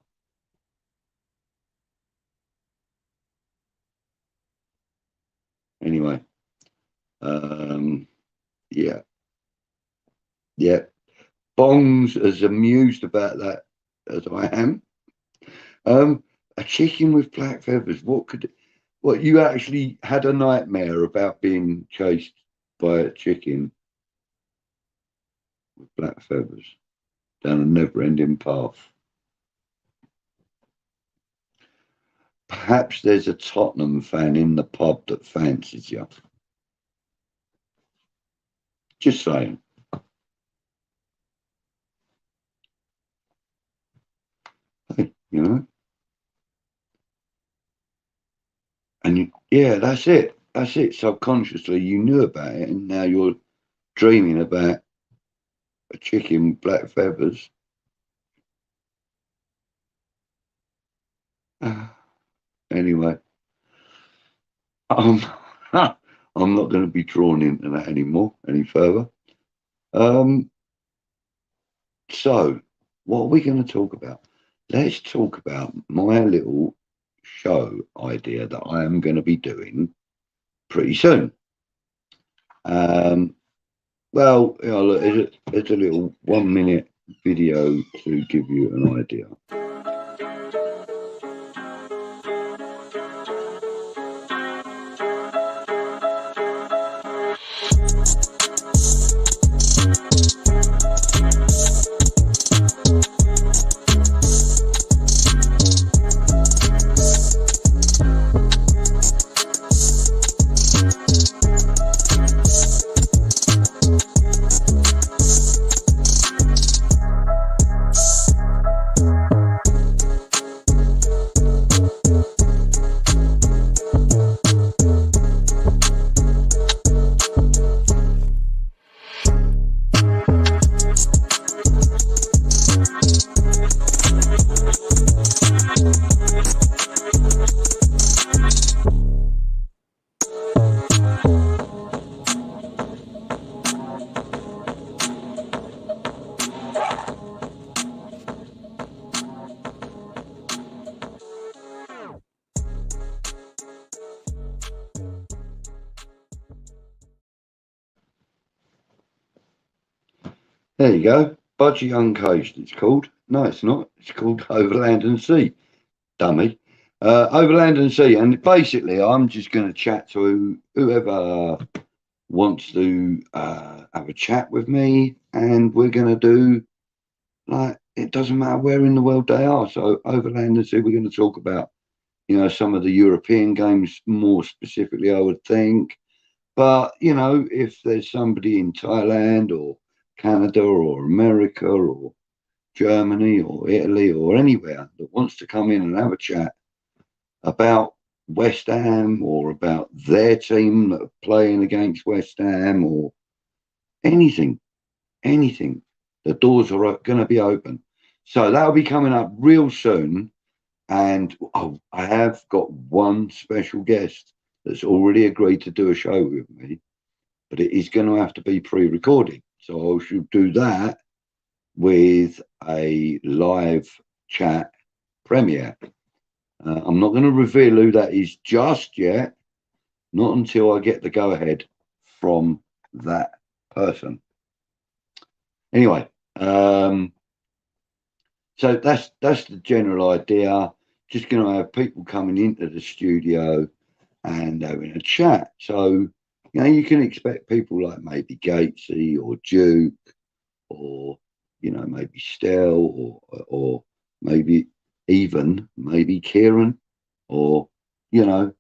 Anyway, yeah. Bong's as amused about that as I am. A chicken with black feathers. What you actually had a nightmare about being chased by a chicken with black feathers down a never-ending path. Perhaps there's a Tottenham fan in the pub that fancies you. Just saying. Hey, you know. And yeah, that's it. That's it. Subconsciously, you knew about it, and now you're dreaming about a chicken with black feathers. Anyway, I'm not going to be drawn into that anymore, any further. So, what are we going to talk about? Let's talk about my little show idea that I am going to be doing pretty soon. Well, you know, look, it's a little 1 minute video to give you an idea. There you go. Budgie Uncaged, it's called. No, it's not. It's called Overland and Sea. Dummy. Overland and Sea. And basically, I'm just going to chat to whoever wants to have a chat with me. And we're going to do, like, it doesn't matter where in the world they are. So, Overland and Sea, we're going to talk about, you know, some of the European games more specifically, I would think. But, you know, if there's somebody in Thailand or Canada or America or Germany or Italy or anywhere that wants to come in and have a chat about West Ham or about their team that are playing against West Ham or anything, anything, the doors are going to be open. So that'll be coming up real soon. And I have got one special guest that's already agreed to do a show with me, but it is going to have to be pre-recorded. So I should do that with a live chat premiere. I'm not going to reveal who that is just yet, not until I get the go-ahead from that person. Anyway, so that's the general idea. Just going to have people coming into the studio and having a chat. So, you know, you can expect people like maybe Gatesy or Duke or, you know, maybe Stell or maybe maybe Kieran or, you know,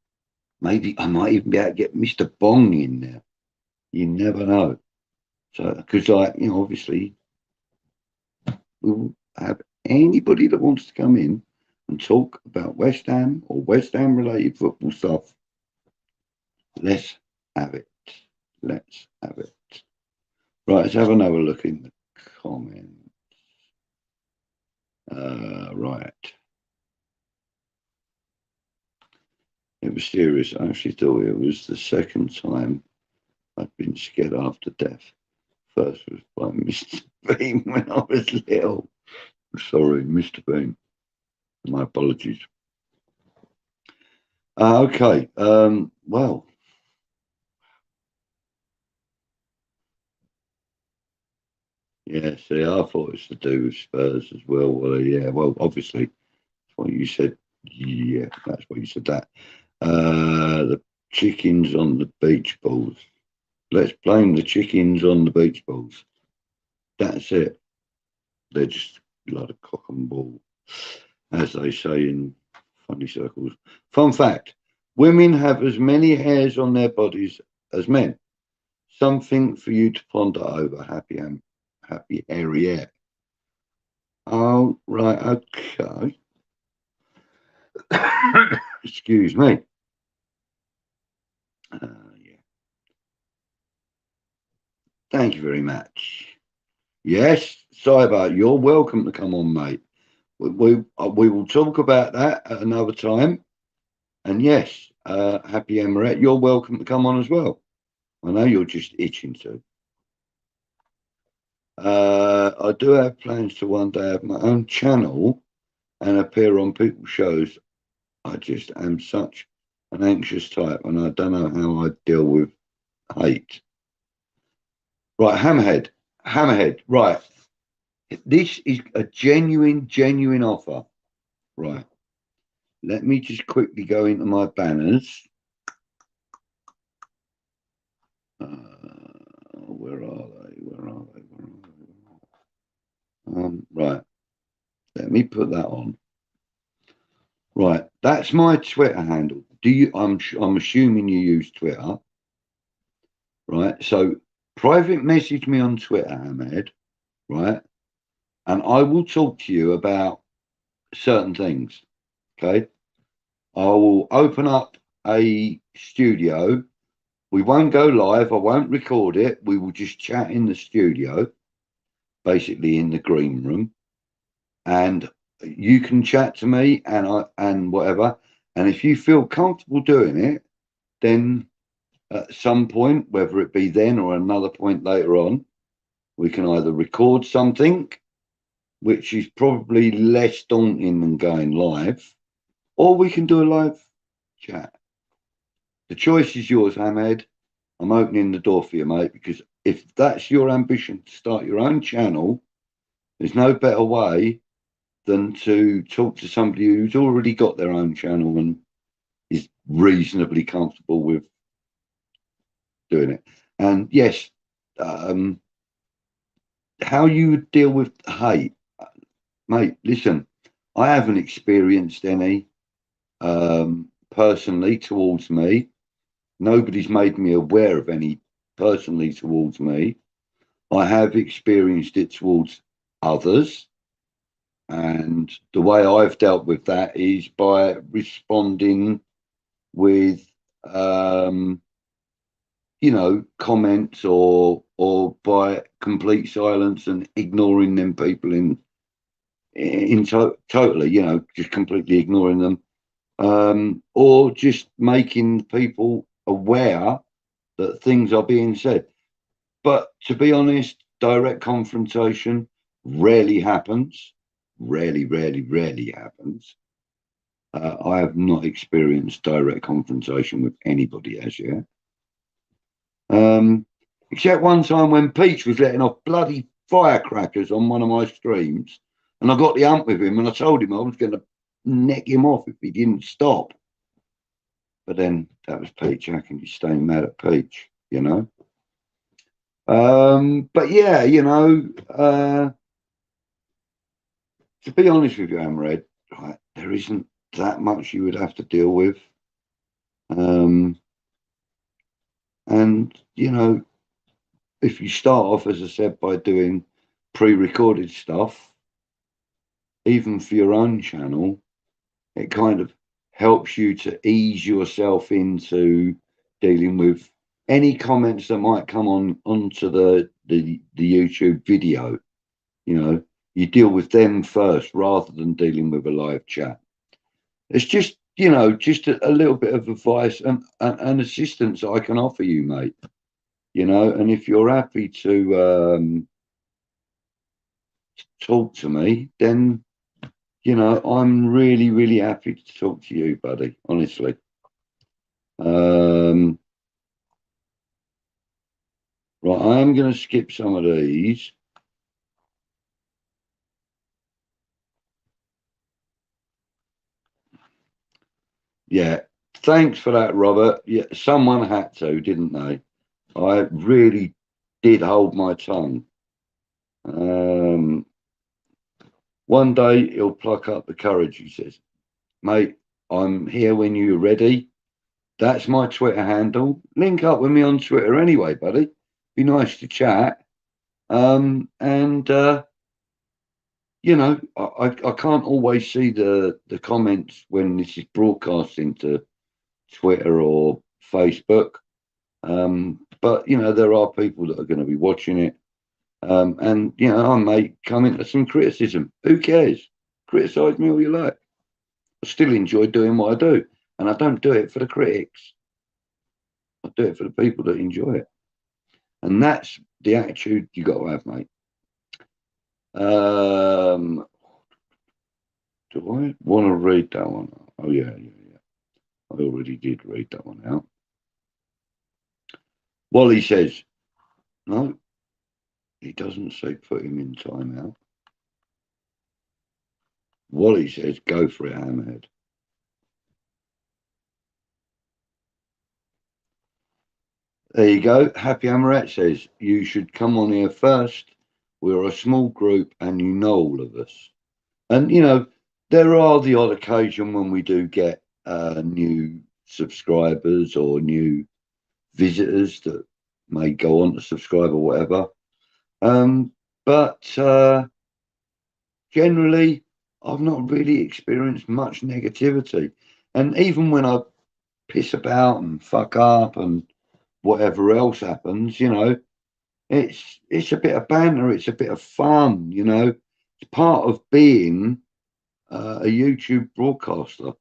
maybe I might even be able to get Mr. Bong in there. You never know. So, because, like, you know, obviously we'll have anybody that wants to come in and talk about West Ham or West Ham related football stuff. Let's have it. Let's have it. Right, let's have another look in the comments. Right. It was serious. I actually thought it was the second time I've been scared after death. First was by Mr. Bean when I was little. Sorry, Mr. Bean. My apologies. Okay. Well. Yeah, see, I thought it's to do with Spurs as well. Well, yeah, well, obviously, that's what you said. Yeah, that's what you said. That the chickens on the beach balls. Let's blame the chickens on the beach balls. That's it. They're just like a cock and ball, as they say in funny circles. Fun fact: women have as many hairs on their bodies as men. Something for you to ponder over. Happy Harriet. Oh, right, okay. Excuse me. Yeah. Thank you very much. Yes, Cyber, you're welcome to come on, mate. We will talk about that at another time. And yes, Happy Amaret, you're welcome to come on as well. I know you're just itching to. I do have plans to one day have my own channel and appear on people's shows. I just am such an anxious type and I don't know how I deal with hate. Right, Hammerhead, right. This is a genuine offer. Right. Let me just quickly go into my banners. Where are they? Right. Let me put that on. Right. That's my Twitter handle. I'm assuming you use Twitter. Right. So private message me on Twitter, Ahmed. Right. And I will talk to you about certain things. Okay. I will open up a studio. We won't go live. I won't record it. We will just chat in the studio, basically in the green room. And you can chat to me and whatever. And if you feel comfortable doing it, then at some point, whether it be then or another point later on, we can either record something, which is probably less daunting than going live, or we can do a live chat. The choice is yours, Hamed. I'm opening the door for you, mate, because if that's your ambition to start your own channel, there's no better way than to talk to somebody who's already got their own channel and is reasonably comfortable with doing it. And yes, how you would deal with hate, mate, listen, I haven't experienced any personally towards me. Nobody's made me aware of any personally towards me. I have experienced it towards others, and the way I've dealt with that is by responding with you know, comments or by complete silence and ignoring them people totally, you know, just completely ignoring them, or just making people aware that things are being said. But to be honest, direct confrontation rarely happens. Rarely happens. I have not experienced direct confrontation with anybody as yet. Except one time when Peach was letting off bloody firecrackers on one of my streams, and I got the hump with him, and I told him I was going to neck him off if he didn't stop. But then that was Peach. How can you stay mad at Peach, you know? But yeah, you know, to be honest with you, Amred, right, there isn't that much you would have to deal with. And, you know, if you start off, as I said, by doing pre-recorded stuff, even for your own channel, it kind of helps you to ease yourself into dealing with any comments that might come onto the YouTube video. You know, you deal with them first rather than dealing with a live chat. It's just, you know, just a little bit of advice and assistance I can offer you, mate. You know, and if you're happy to talk to me, then, you know, I'm really happy to talk to you, buddy, honestly. Right, I am going to skip some of these. Yeah, thanks for that, Robert. Yeah, someone had to, didn't they? I really did hold my tongue. One day he'll pluck up the courage, he says. Mate, I'm here when you're ready. That's my Twitter handle. Link up with me on Twitter anyway, buddy. Be nice to chat. You know, I can't always see the comments when this is broadcasting to Twitter or Facebook. But, you know, there are people that are going to be watching it. And, you know, I may come into some criticism. Who cares? Criticise me all you like. I still enjoy doing what I do. And I don't do it for the critics. I do it for the people that enjoy it. And that's the attitude you got to have, mate. Do I want to read that one? Oh, yeah. I already did read that one out. Wally says, no, he doesn't say put him in timeout. Wally says, go for it, Hammerhead. There you go. Happy Amaret says, you should come on here first. We're a small group and you know all of us. And, you know, there are the odd occasion when we do get new subscribers or new visitors that may go on to subscribe or whatever. But generally, I've not really experienced much negativity. And even when I piss about and fuck up and whatever else happens, you know, it's a bit of banter, it's a bit of fun, you know. It's part of being a YouTube broadcaster.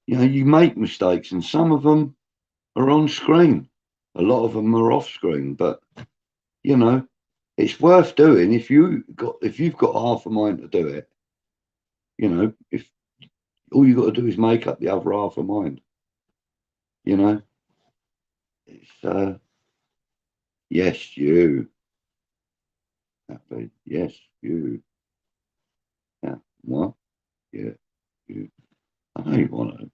You know, you make mistakes and some of them are on screen. A lot of them are off screen, but you know, it's worth doing if you've got half a mind to do it. You know, if all you got to do is make up the other half a mind, you know, it's Yes, you. Happy. Yes, you. Yeah. What? Yeah, you. I know you want to.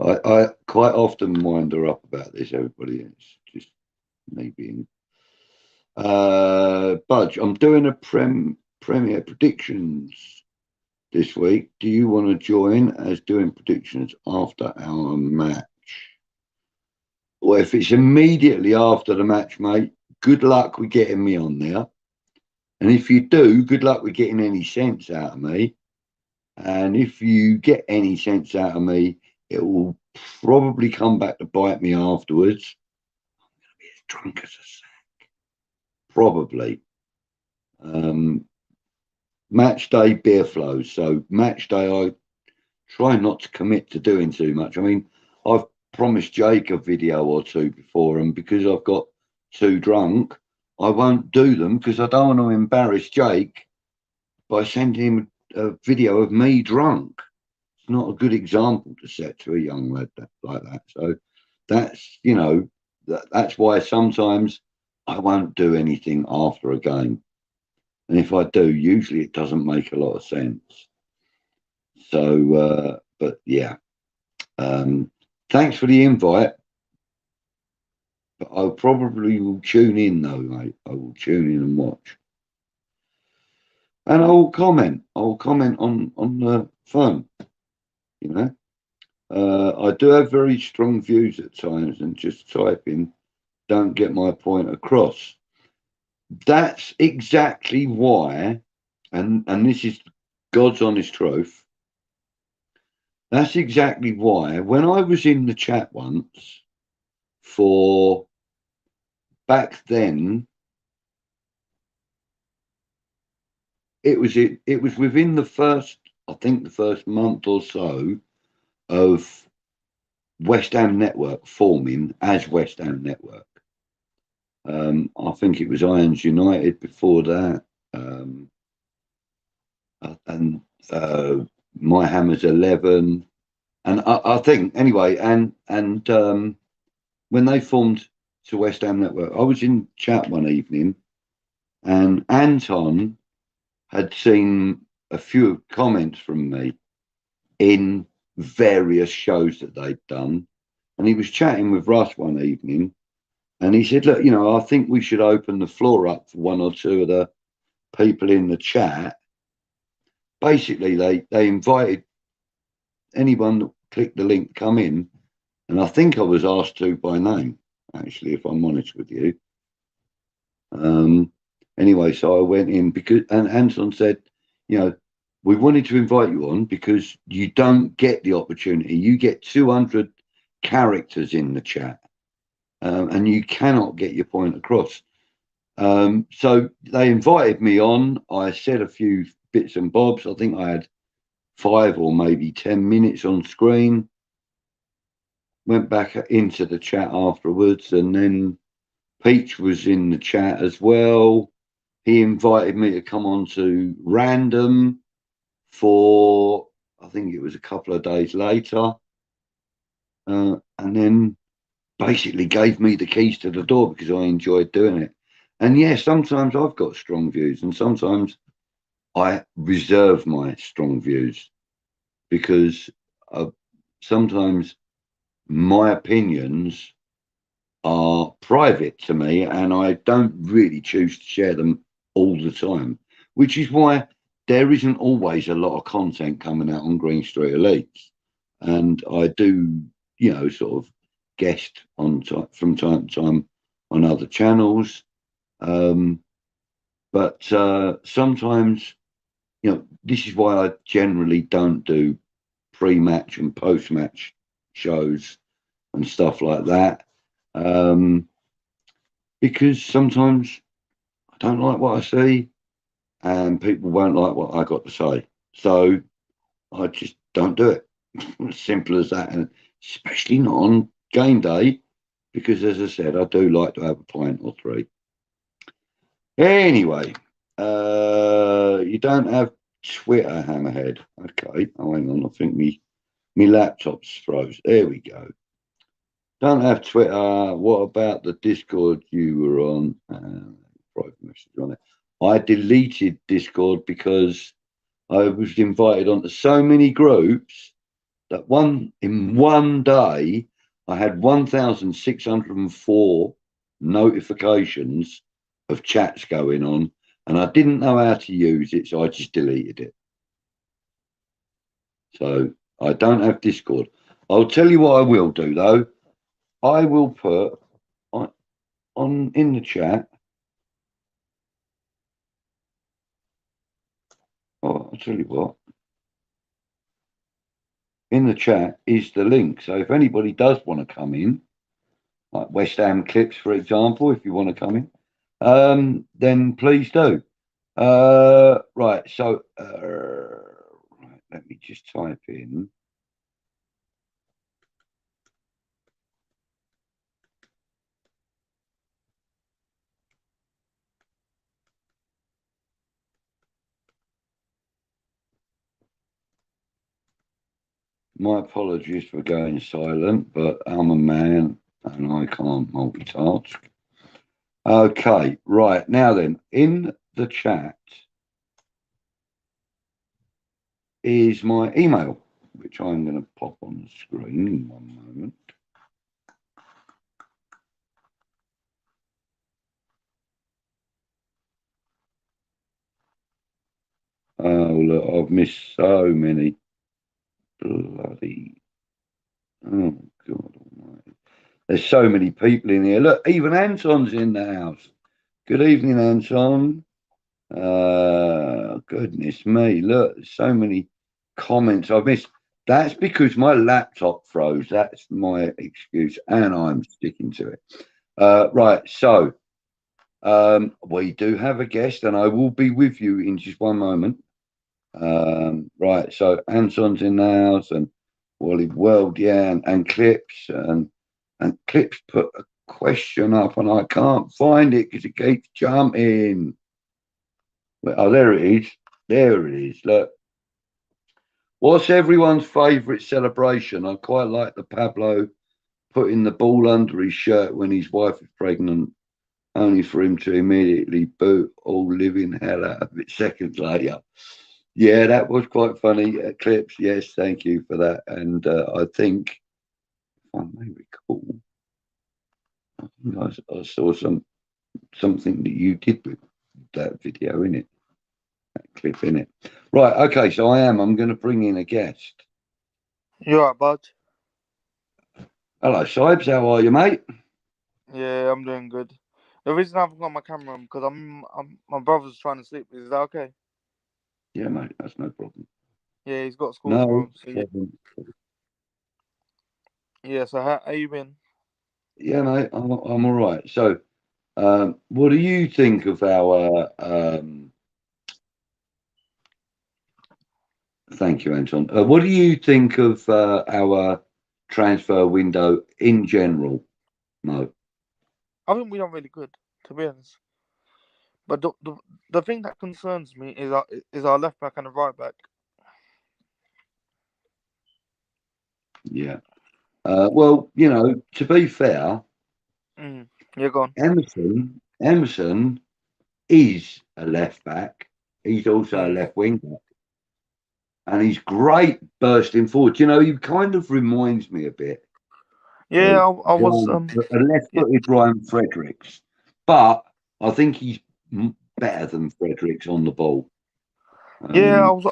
I quite often wind her up about this, everybody. It's just me being. Budge, I'm doing a premiere predictions this week. Do you want to join as doing predictions after our match? Well, if it's immediately after the match, mate, good luck with getting me on there. And if you do, good luck with getting any sense out of me. And if you get any sense out of me, it will probably come back to bite me afterwards. I'm going to be as drunk as a sack. Probably. Match day beer flows. So match day, I try not to commit to doing too much. I mean, I've promised Jake a video or two before, and because I've got too drunk, I won't do them because I don't want to embarrass Jake by sending him a video of me drunk. It's not a good example to set to a young lad like that. So that's, you know, that's why sometimes I won't do anything after a game. And if I do, usually it doesn't make a lot of sense. So, but yeah, thanks for the invite. But I probably will tune in though, mate. I will tune in and watch. And I will comment. I will comment on the phone. You know, I do have very strong views at times, and just typing don't get my point across. That's exactly why, and this is God's honest truth. That's exactly why when I was in the chat once for back then, it was within the first, I think the first month or so of West Ham Network forming as West Ham Network. I think it was Irons United before that, and My Hammers 11, and I think anyway, and when they formed to West Ham Network, I was in chat one evening, and Anton had seen a few comments from me in various shows that they'd done, and he was chatting with Russ one evening, and he said, look, you know, I think we should open the floor up for one or two of the people in the chat. Basically, they invited anyone that clicked the link come in, and I think I was asked to by name, actually, if I'm honest with you. Anyway, so I went in because, and Anton said, you know, we wanted to invite you on because you don't get the opportunity. You get 200 characters in the chat, and you cannot get your point across. So they invited me on. I said a few bits and bobs. I think I had 5 or maybe 10 minutes on screen. Went back into the chat afterwards, and then Peach was in the chat as well. He invited me to come on to Random for, I think it was a couple of days later, and then basically gave me the keys to the door because I enjoyed doing it. And yeah, sometimes I've got strong views, and sometimes I reserve my strong views because sometimes my opinions are private to me, and I don't really choose to share them all the time, which is why there isn't always a lot of content coming out on Green Street Elites. And I do, you know, sort of guest on from time to time on other channels. But sometimes, you know, this is why I generally don't do pre-match and post-match shows and stuff like that. Because sometimes I don't like what I see and people won't like what I got to say. So I just don't do it. As simple as that. And especially not on game day, because as I said, I do like to have a pint or 3. Anyway, you don't have Twitter, Hammerhead. Okay. Oh, hang on. I think me laptop's froze. There we go. Don't have Twitter. What about the Discord you were on? Private message on it. I deleted Discord because I was invited onto so many groups that in one day I had 1,604 notifications of chats going on, and I didn't know how to use it, so I just deleted it. So I don't have Discord. I'll tell you what I will do though. I will put on in the chat. Oh, I'll tell you what. In the chat is the link. So if anybody does want to come in, like West Ham clips, for example, if you want to come in, then please do. Right. So let me just type in. My apologies for going silent, but I'm a man and I can't multitask. Okay, right. Now then, in the chat is my email, which I'm going to pop on the screen in one moment. Oh, look, I've missed so many. Bloody. Oh, God almighty. There's so many people in here. Look, even Anton's in the house. Good evening, Anton. Goodness me. Look, so many comments I've missed. That's because my laptop froze. That's my excuse, and I'm sticking to it. Right, so we do have a guest, and I will be with you in just one moment. Right, so Anton's in the house, and Wally World, yeah, and Clips, and Clips put a question up, and I can't find it because it keeps jumping. Oh, there it is. There it is. Look. What's everyone's favourite celebration? I quite like the Pablo putting the ball under his shirt when his wife is pregnant, only for him to immediately boot all living hell out of it seconds later. Yeah, that was quite funny. Clips, yes, thank you for that. And I think, if I may recall, I saw something that you did with that video in it, that clip in it. Right, okay, so I'm going to bring in a guest. You alright, Bud? Hello, Sibes, how are you, mate? Yeah, I'm doing good. The reason I haven't got my camera on because my brother's trying to sleep. Is that okay? Yeah, mate, that's no problem. Yeah, he's got school No tomorrow. So problem. yeah, so how you been? Yeah, mate, I'm all right. So, what do you think of our? Thank you, Anton. What do you think of our transfer window in general? No. I think we are really good, to be honest. But the thing that concerns me is our left back and the right back. Yeah. Well, to be fair, Yeah, go on. Emerson is a left back. He's also a left wing back. And he's great bursting forward. He kind of reminds me a bit. Yeah, I was a left-footed Ryan Fredericks, but I think he's better than Fredericks on the ball. Yeah, I was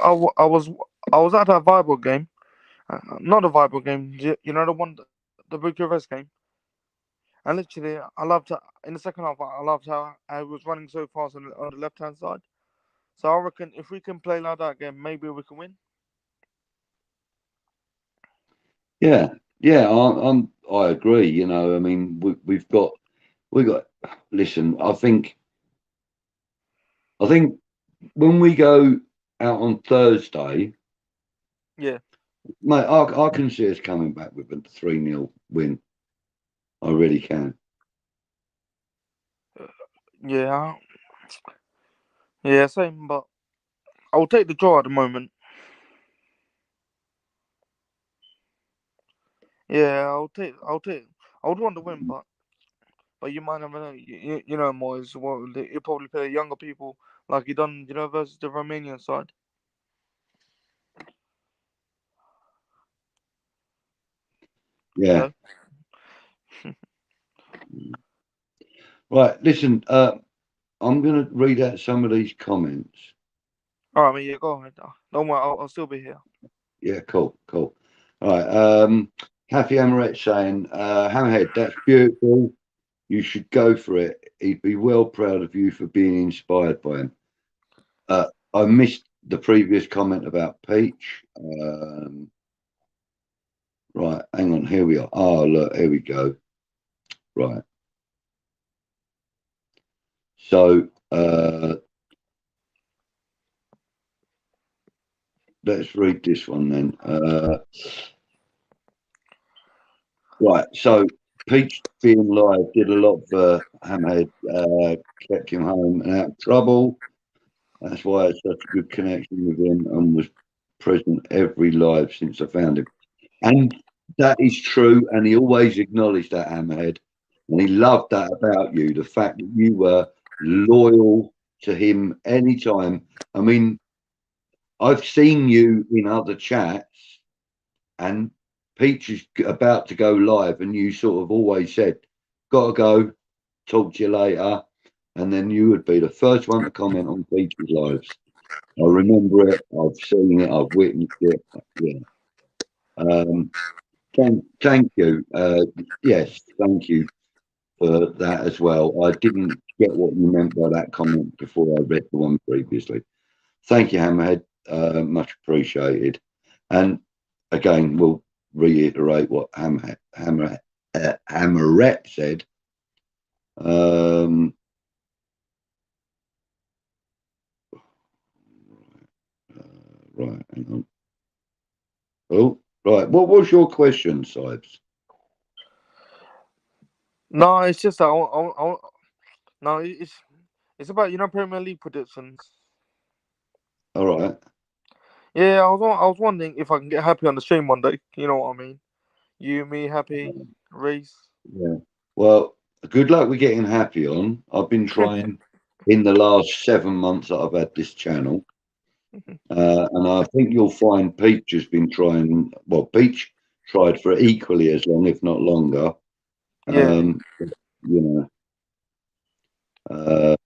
at a Viable game, not a Viable game. You know the one, the Bucharest game. And literally, I loved in the second half. I loved how I was running so fast on the left hand side. So I reckon if we can play like that again, maybe we can win. Yeah, I agree. I mean, we've got. Listen, I think when we go out on Thursday, Yeah, mate, I can see us coming back with a 3-0 win. I really can. yeah, yeah. Same, but I'll take the draw at the moment. Yeah, I'll I would want to win, but you might never know. You know, Moyes. Well, you probably play younger people like he done, versus the Romanian side. Yeah. Hello? Right. Listen, I'm going to read out some of these comments. All right, yeah, go ahead. Don't worry, I'll still be here. Yeah, cool. All right. Kathy Amaret saying, Hammerhead, that's beautiful. You should go for it. He'd be well proud of you for being inspired by him. I missed the previous comment about Peach. Right, hang on, here we are. Oh, look, here we go. Right. So, let's read this one then. Right, so Peach being live did a lot for Hammerhead, kept him home and out of trouble. That's why I had such a good connection with him and was present every live since I found him. And that is true, and he always acknowledged that, Hammerhead. And he loved that about you, the fact that you were loyal to him anytime. I mean, I've seen you in other chats, and Peach is about to go live, and you sort of always said, "Gotta go, talk to you later." And then you would be the first one to comment on Peach's lives. I remember it, I've seen it, I've witnessed it. Yeah. Thank you. Yes, thank you for that as well. I didn't get what you meant by that comment before I read the one previously. Thank you, Hammerhead. Much appreciated. And again, we'll reiterate what Hammerette said. Right, hang on. Oh, right. What was your question, Sibes? No, it's just that no, it's about Premier League predictions. All right. Yeah, I was wondering if I can get happy on the stream one day. You know what I mean? You, me, happy, Reese. Yeah. Well, good luck with getting happy on. I've been trying in the last 7 months that I've had this channel. And I think you'll find Peach has been trying. Well, Peach tried for equally as long, if not longer. Yeah. You know,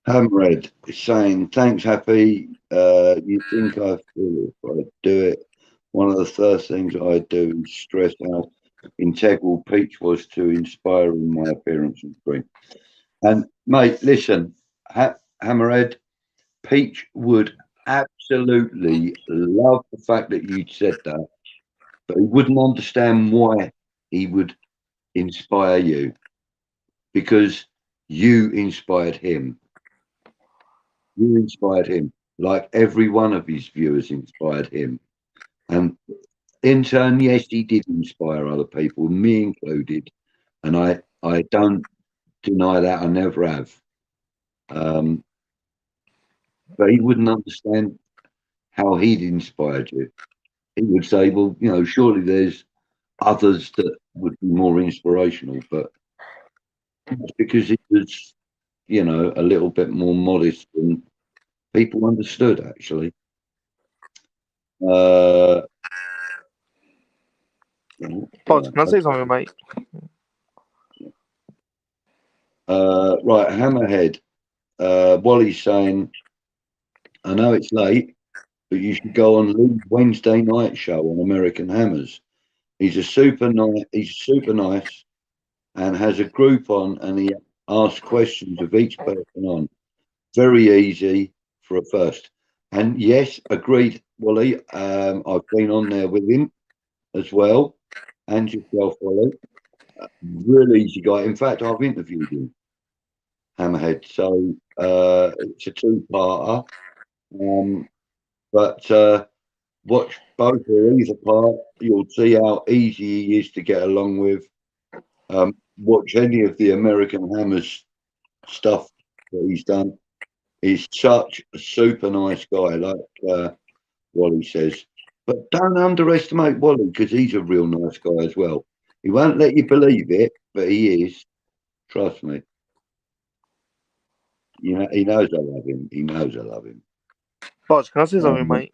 Hamred is saying, "Thanks, Happy. You think I feel if I do it? One of the first things I do is stress how integral Peach was to inspiring my appearance on screen." And mate, listen, Hammerhead, Peach would absolutely love the fact that you'd said that, but he wouldn't understand why he would inspire you, because you inspired him. You inspired him, like every one of his viewers inspired him. And in turn, yes, he did inspire other people, me included. And I don't deny that, I never have. But he wouldn't understand how he'd inspired you. He would say, well, you know, surely there's others that would be more inspirational, but it's because he was, you know, a little bit more modest than people understood, actually. But can I say something, mate? Right, Hammerhead. Wally's saying, "I know it's late, but you should go on Lee's Wednesday night show on American Hammers. He's super nice, and has a group on, and he asks questions of each person on. Very easy for a first." And yes, agreed, Wally. I've been on there with him as well, and yourself, Wally. Really easy guy. In fact, I've interviewed him, Hammerhead. So it's a two-parter. But watch both or either part. You'll see how easy he is to get along with. Watch any of the American Hammers stuff that he's done. He's such a super nice guy, like Wally says. But don't underestimate Wally because he's a real nice guy as well. He won't let you believe it, but he is. Trust me. You know, he knows I love him. He knows I love him. Budge, can I say something, mate?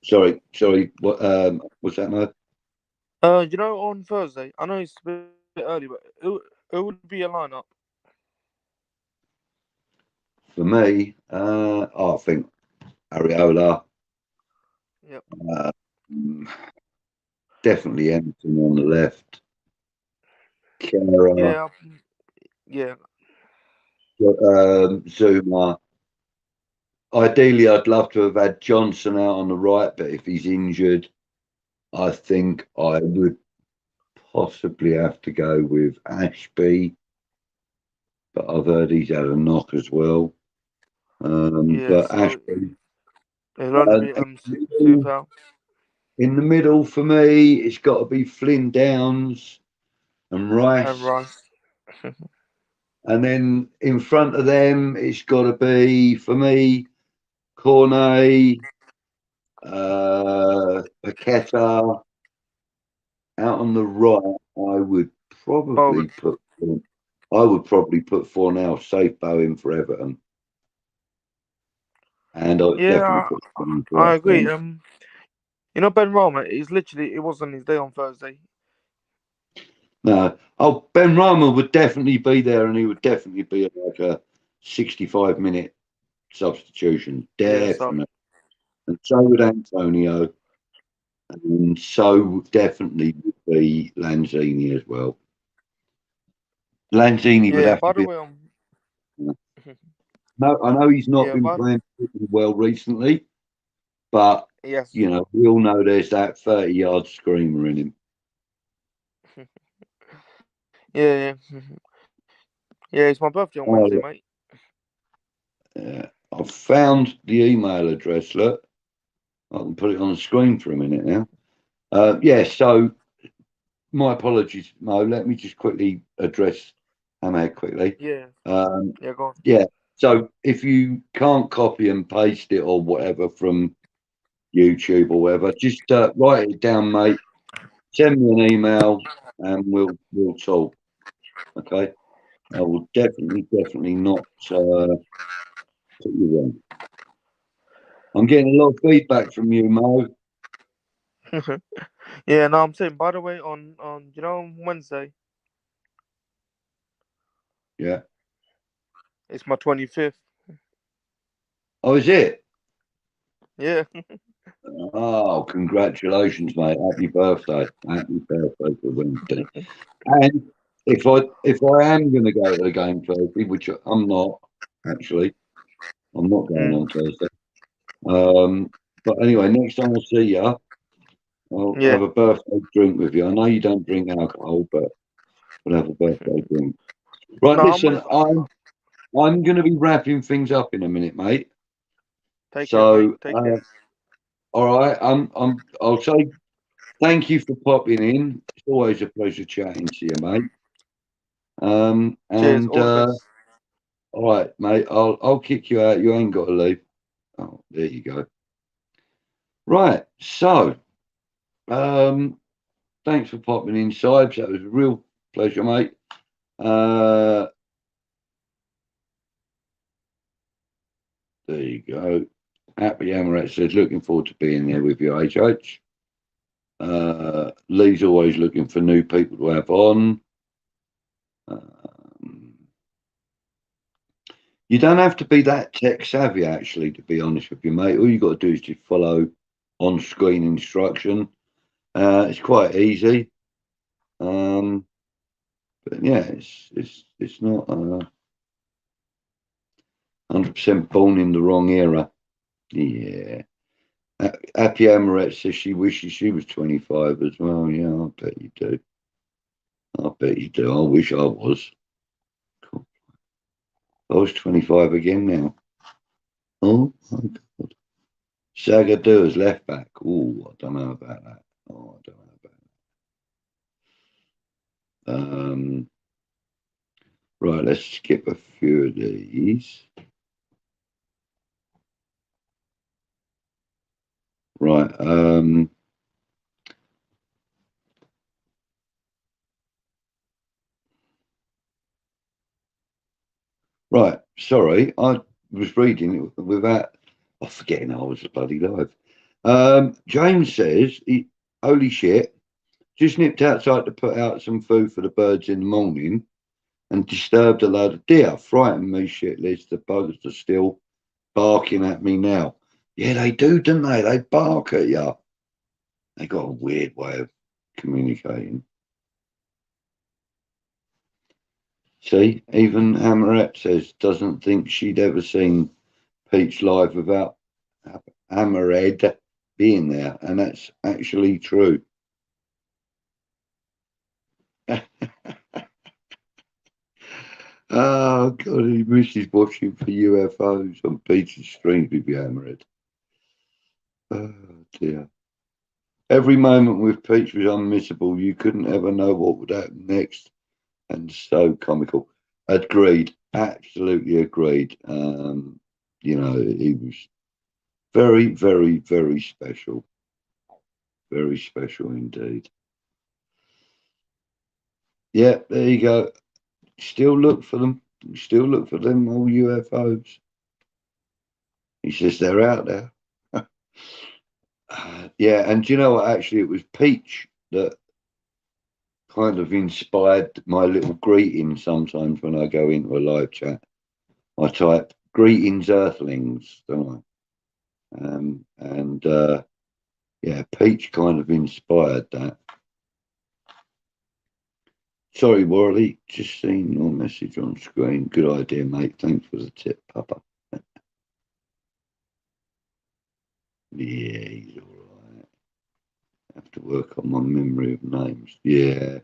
Sorry. What's that, mate? On Thursday, I know it's a bit early, but it would be a lineup. For me, I think Areola, Yep. definitely Emerson on the left. Kara, Yeah. Zuma. Ideally, I'd love to have had Johnson out on the right, but if he's injured, I think I would possibly have to go with Ashby. But I've heard he's had a knock as well. But So Ashby. it'll only be Sufal In the middle for me, it's got to be Flynn Downs and and Rice. Rice. And then in front of them, it's got to be, for me, Cornet, Paqueta. Out on the right, I would probably Bowen. put Fornell safe bow in for Everton. And I would definitely put Fornell for I up agree. front. Ben Rama, it wasn't his day on Thursday. No. Oh, Ben Rama would definitely be there and he would definitely be like a 65-minute substitution. Definitely. And so would Antonio. And so definitely would be Lanzini as well. Lanzini would have by to the be. way, No, I know he's not been playing well recently, but yes. we all know there's that 30-yard screamer in him. Yeah. Yeah, it's my birthday on Wednesday, mate. I've found the email address. Look, I can put it on the screen for a minute now. So my apologies, Mo. Let me just quickly address Hamad quickly. Yeah. Go on. Yeah. So if you can't copy and paste it or whatever from YouTube or whatever, just write it down, mate. Send me an email and we'll talk. Okay. I will definitely not put you wrong. I'm getting a lot of feedback from you, Mo. Yeah, no, I'm saying, by the way, on Wednesday. Yeah. It's my 25th. Oh, is it? Yeah. Oh, congratulations, mate. Happy birthday. Happy birthday for Wednesday. And if I am going to go to the game Thursday, which I'm not, actually, I'm not going on Thursday. But anyway, next time I see you, I'll have a birthday drink with you. I know you don't drink alcohol, but we'll have a birthday drink. Right, No, listen, I'm going to be wrapping things up in a minute, mate. Take care, mate. Take care. All right, I'll say thank you for popping in. It's always a pleasure chatting to you, mate. Cheers. All the best. All right, mate. I'll kick you out. You ain't got to leave. Oh, there you go. Right. So, thanks for popping in, Sibes. That was a real pleasure, mate. There you go. Happy Amaret says, looking forward to being there with you, HH. Lee's always looking for new people to have on. You don't have to be that tech savvy, actually, to be honest with you, mate. All you got to do is just follow on-screen instruction. It's quite easy. But yeah, it's not 100% born in the wrong era. Yeah. Happy Amaret says she wishes she was 25 as well. Yeah, I bet you do. I bet you do. I wish I was. Cool. I was 25 again now. Oh, my God. Sagadu as left back. Oh, I don't know about that. Right, let's skip a few of these. Right. Right. Sorry, I was reading it without forgetting I was bloody live. James says, "Holy shit! Just nipped outside to put out some food for the birds in the morning, and disturbed a load of deer. Frightened me shitless. The buggers are still barking at me now. Yeah, they do, don't they? They bark at you. They got a weird way of communicating." See, even Hammerette says doesn't think she'd ever seen Peach live without Hammerhead being there, and that's actually true. Oh God, he misses watching for UFOs on Peach's streams with your Hammerhead. Oh dear. Every moment with Peach was unmissable. You couldn't ever know what would happen next, and so comical. Agreed. Absolutely agreed. You know, he was very, very, very special. Very special indeed. Yeah, there you go. Still look for them. Still look for them all UFOs. He says they're out there. Yeah, and do you know what? Actually, it was Peach that kind of inspired my little greeting sometimes when I go into a live chat. I type "Greetings, Earthlings," don't I? Yeah, Peach kind of inspired that. Sorry, Worley, just seen your message on screen. Good idea, mate. Thanks for the tip, Papa. Yeah, he's all right. Have to work on my memory of names. Yeah.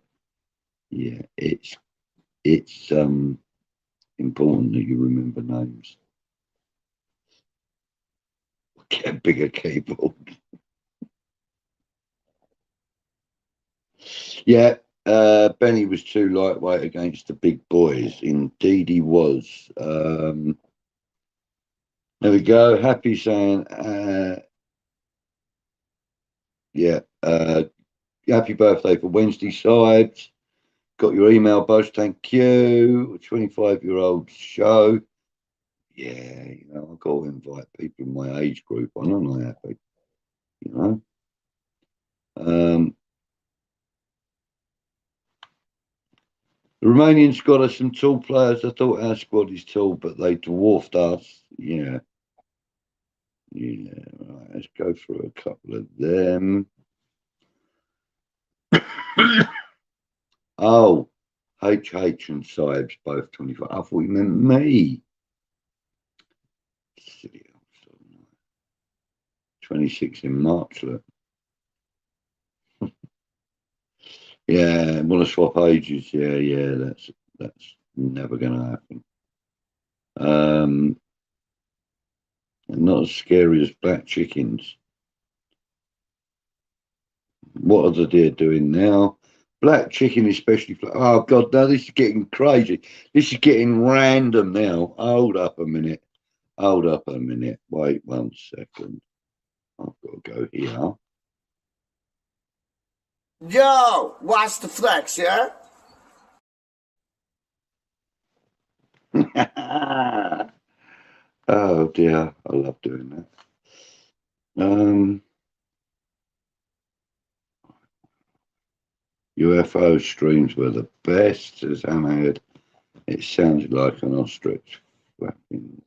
It's important that you remember names. Get a bigger keyboard. Yeah, Benny was too lightweight against the big boys. Indeed, he was. There we go. Happy saying, yeah, happy birthday for Wednesday Sides. Got your email, Buzz. Thank you. 25-year-old show. Yeah, you know, I've got to invite people in my age group on, aren't I, Happy? You know? The Romanians got us some tall players. I thought our squad is tall, but they dwarfed us. Yeah. Right, let's go through a couple of them. Oh, HH and Sibes, both 25. I thought you meant me. Silly 26 in March, look. Yeah, want to swap ages. Yeah, that's never going to happen. Not as scary as black chickens. What are the deer doing now? Black chicken, especially. Oh God, no! This is getting crazy. This is getting random now. Hold up a minute. Wait 1 second. I've got to go here. Yo, watch the flex, yeah? Oh dear, I love doing that. UFO streams were the best, says Hammerhead. It sounded like an ostrich flapping.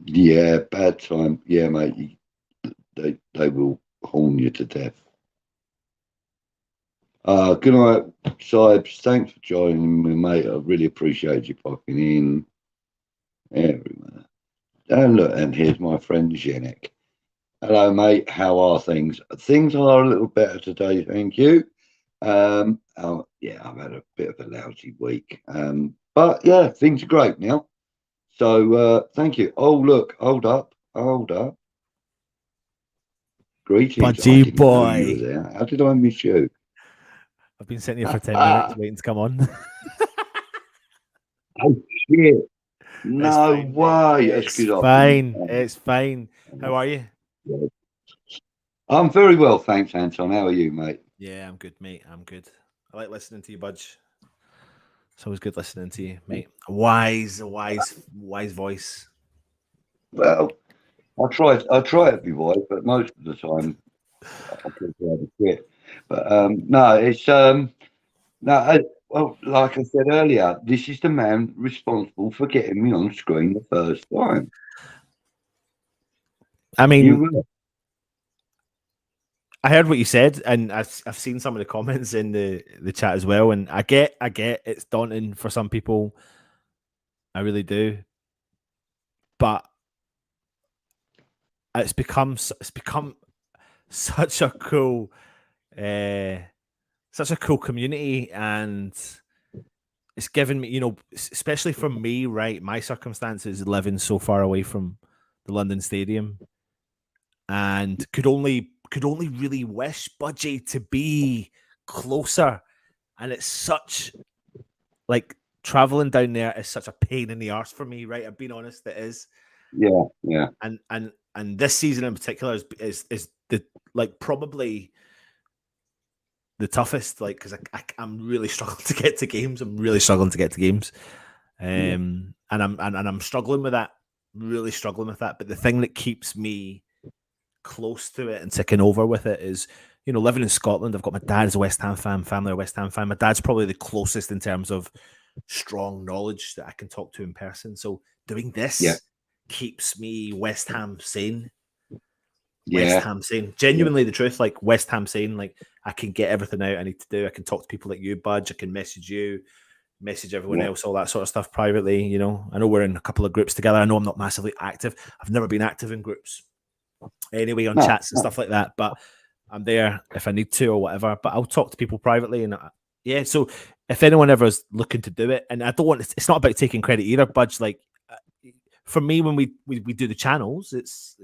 Yeah, bad time. Yeah, mate. They will horn you to death. Good night, Sibes. Thanks for joining me, mate. I really appreciate you popping in. Everyone. And look, and here's my friend Jenik. Hello, mate. How are things? Things are a little better today, thank you. Yeah, I've had a bit of a lousy week. But yeah, things are great now. So thank you. Oh, look, hold up. Greetings. Budgie I didn't know you boy. were there. How did I miss you? I've been sitting here for 10 minutes waiting to come on. Oh shit! No fine, way. That's it's because I've been. fine. It's fine. How are you? I'm very well, thanks, Anton. How are you, mate? Yeah, I'm good, mate. I'm good. I like listening to you, Budge. It's always good listening to you, mate. Wise voice. Well, I try to be wise, but most of the time I could have a quit. But no, it's no. Well, like I said earlier, this is the man responsible for getting me on screen the first time. I mean, You will. I heard what you said, and I've seen some of the comments in the chat as well. And I get it's daunting for some people. I really do, but it's become such a cool, community, and it's given me, especially for me, right, my circumstances living so far away from the London Stadium, and could only really wish Budgie to be closer. And it's such, like, traveling down there is such a pain in the arse for me, right? I've been honest, it is. Yeah. And this season in particular is the, like, probably the toughest, like, because I'm really struggling to get to games. And I'm struggling with that, really struggling with that. But the thing that keeps me close to it and ticking over with it is, living in Scotland. I've got my dad's a West Ham fan, family are West Ham fan. My dad's probably the closest in terms of strong knowledge that I can talk to in person. So doing this keeps me West Ham sane. West Ham sane. Genuinely, the truth, like, West Ham sane. Like, I can get everything out I need to do. I can talk to people like you, Budge. I can message you, message everyone else, all that sort of stuff privately. I know we're in a couple of groups together. I know I'm not massively active. I've never been active in groups anyway, on chats and stuff like that, but I'm there if I need to or whatever. But I'll talk to people privately, and so if anyone ever is looking to do it, and I don't want, it's not about taking credit either, Budge. Like, for me, when we do the channels, it's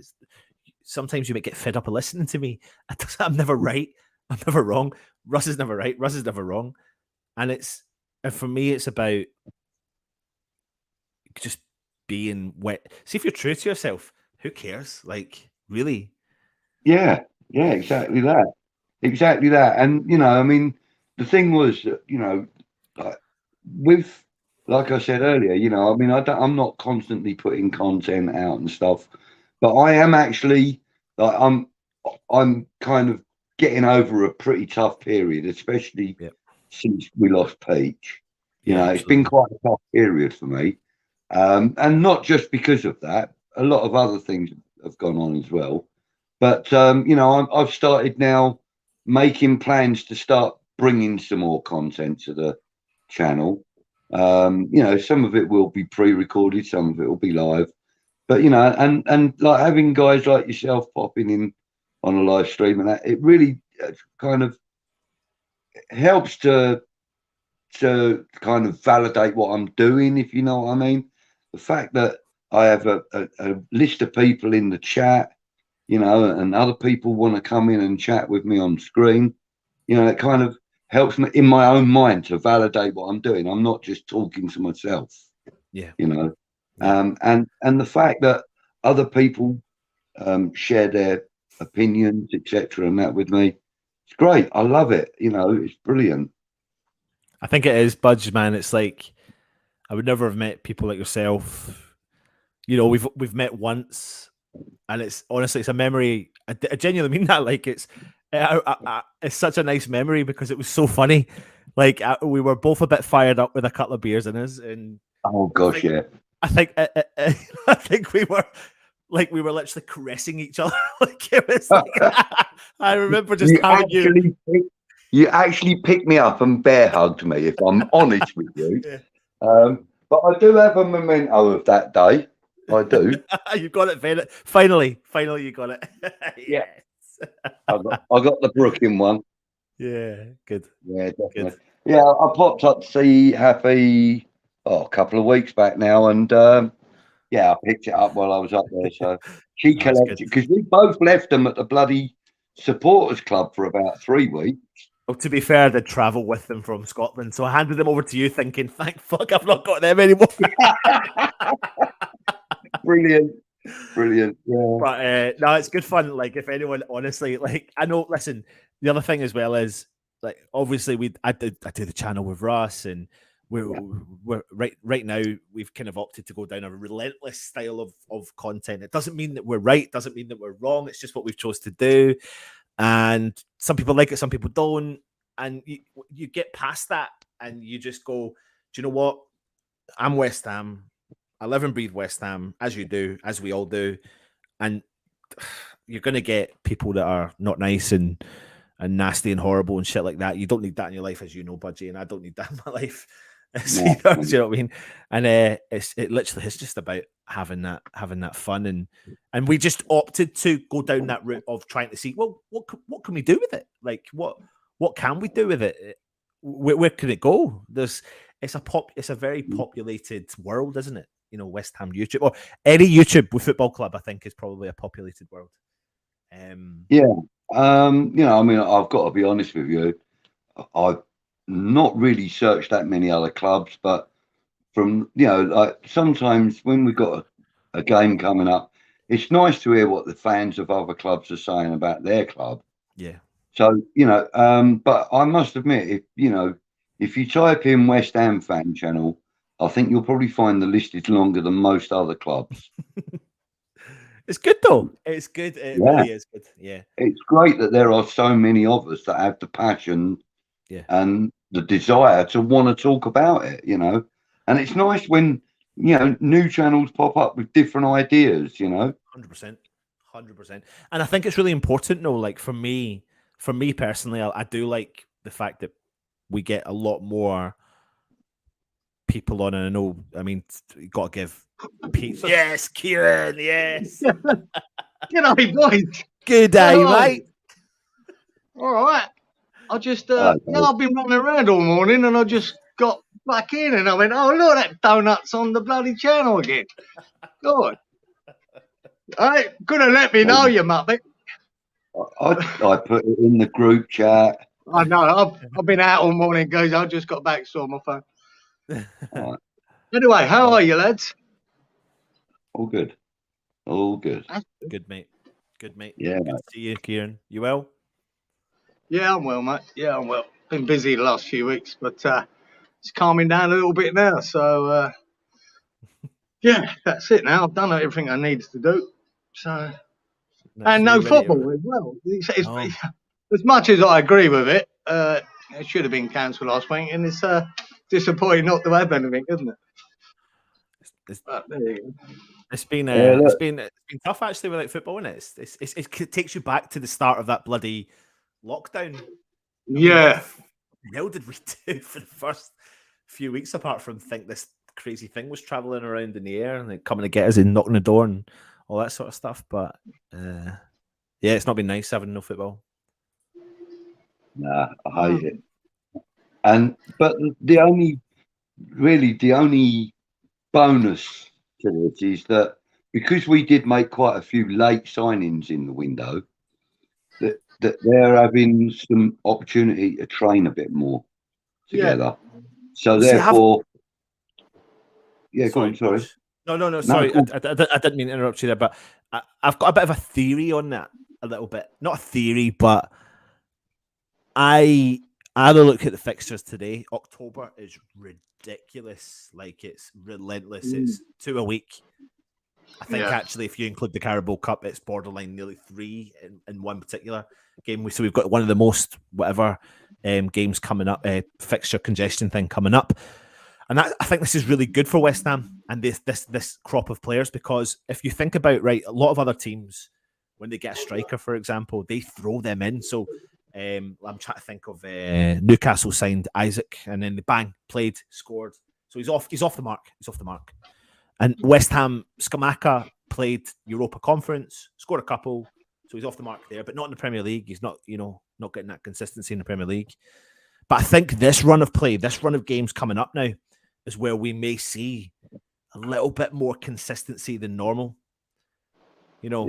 sometimes you might get fed up of listening to me. I'm never right. I'm never wrong. Russ is never right. Russ is never wrong. And for me, it's about just being wet. See, if you're true to yourself, who cares? Like, really? Yeah, exactly that. And I mean, the thing was, like I said earlier, I mean, I'm not constantly putting content out and stuff, but I am actually, like, I'm kind of getting over a pretty tough period, especially since we lost Peach. It's been quite a tough period for me, and not just because of that. A lot of other things have gone on as well. But, I've started now making plans to start bringing some more content to the channel. Some of it will be pre-recorded, some of it will be live. But, and like having guys like yourself popping in on a live stream, and that, it really kind of helps to kind of validate what I'm doing, if you know what I mean. The fact that I have a list of people in the chat, and other people want to come in and chat with me on screen, it kind of helps me in my own mind to validate what I'm doing. I'm not just talking to myself. And the fact that other people share their opinions, etc., and that with me, it's great. I love it. It's brilliant. I think it is, Budge, man. It's like, I would never have met people like yourself. We've met once, and it's honestly, it's a memory. I genuinely mean that. Like, it's such a nice memory because it was so funny. Like, we were both a bit fired up with a couple of beers in us, and oh gosh, I think we were literally caressing each other. Like, it was like, I remember just having you actually picked me up and bear hugged me, if I'm honest with you. But I do have a memento of that day. I do. You got it, finally you got it. Yes. I got the Brooklyn one. Yeah, good. Yeah, definitely. Good. Yeah, I popped up to see Happy a couple of weeks back now, and I picked it up while I was up there. So she collected, because we both left them at the bloody supporters club for about 3 weeks. Well, to be fair, I did travel with them from Scotland, so I handed them over to you, thinking, "Thank fuck, I've not got them anymore." Brilliant. Yeah. But no, it's good fun. Like, if anyone, honestly, like, I know. Listen, the other thing as well is, like, obviously I do the channel with Russ, and we're right now we've kind of opted to go down a relentless style of content. It doesn't mean that we're right, doesn't mean that we're wrong. It's just what we've chose to do, and some people like it, some people don't, and you get past that, and you just go, do you know what? I'm West Ham. I live and breathe West Ham, as you do, as we all do, and you're going to get people that are not nice and nasty and horrible and shit like that. You don't need that in your life, as you know, Budgie, and I don't need that in my life. Do you know what I mean? And it literally is just about having that fun, and we just opted to go down that route of trying to see, well, what can we do with it? Like, what can we do with it? Where can it go? It's a very populated world, isn't it? You know, West Ham YouTube, or any YouTube with football club, I think, is probably a populated world. You know, I mean, I've got to be honest with you. I've not really searched that many other clubs, but from, you know, like, sometimes when we've got a game coming up, it's nice to hear what the fans of other clubs are saying about their club. Yeah. So, you know, but I must admit, if you type in West Ham fan channel, I think you'll probably find the list is longer than most other clubs. It's good though. It's good. It really is good. Yeah. It's great that there are so many of us that have the passion and the desire to want to talk about it, you know. And it's nice when, you know, new channels pop up with different ideas, you know. 100%. And I think it's really important, though, like for me personally, I do like the fact that we get a lot more people on, and I know, I mean, you got to give Pete. Yes, Kieran, yes. G'day, boys. Good day, mate. All right. I just, I've been running around all morning, and I just got back in, and I went, oh, look, that donut's on the bloody channel again. God. I could have let me know, you muppet. I put it in the group chat. I know. I've been out all morning, guys. I just got back, saw my phone. Right. Anyway, how are you, lads? All good. Good, mate. Yeah. Good to see you, Kieran. You well? Yeah, I'm well, mate. Yeah, I'm well. Been busy the last few weeks, but it's calming down a little bit now. So, yeah, that's it now. I've done everything I needed to do. So, and no football as well. As much as I agree with it, it should have been cancelled last week, and it's disappointing not to have anything, isn't it? But there you go. It's been tough actually without football, isn't it? It takes you back to the start of that bloody lockdown. Yeah. What the hell did we do for the first few weeks, apart from think this crazy thing was traveling around in the air and like coming to get us and knocking the door and all that sort of stuff? But yeah, it's not been nice having no football. Nah, I hate it. But the only bonus to it is that because we did make quite a few late signings in the window, that they're having some opportunity to train a bit more together. Yeah. So therefore, go on, sorry. No, sorry. I didn't mean to interrupt you there, but I've got a bit of a theory on that, a little bit. Not a theory, but I had a look at the fixtures today. October is ridiculous. Like, it's relentless. It's 2 a week. I think actually, if you include the Carabao Cup, it's borderline nearly 3 in one particular game. So we've got one of the most games coming up, fixture congestion thing coming up. And I think this is really good for West Ham and this crop of players, because if you think about, right, a lot of other teams, when they get a striker, for example, they throw them in. So I'm trying to think of Newcastle signed Isaac, and then bang, played, scored. So he's off the mark. And West Ham, Skamaka played Europa Conference, scored a couple, so he's off the mark there, but not in the Premier League. He's not getting that consistency in the Premier League. But I think this run of play, this run of games coming up now, is where we may see a little bit more consistency than normal. And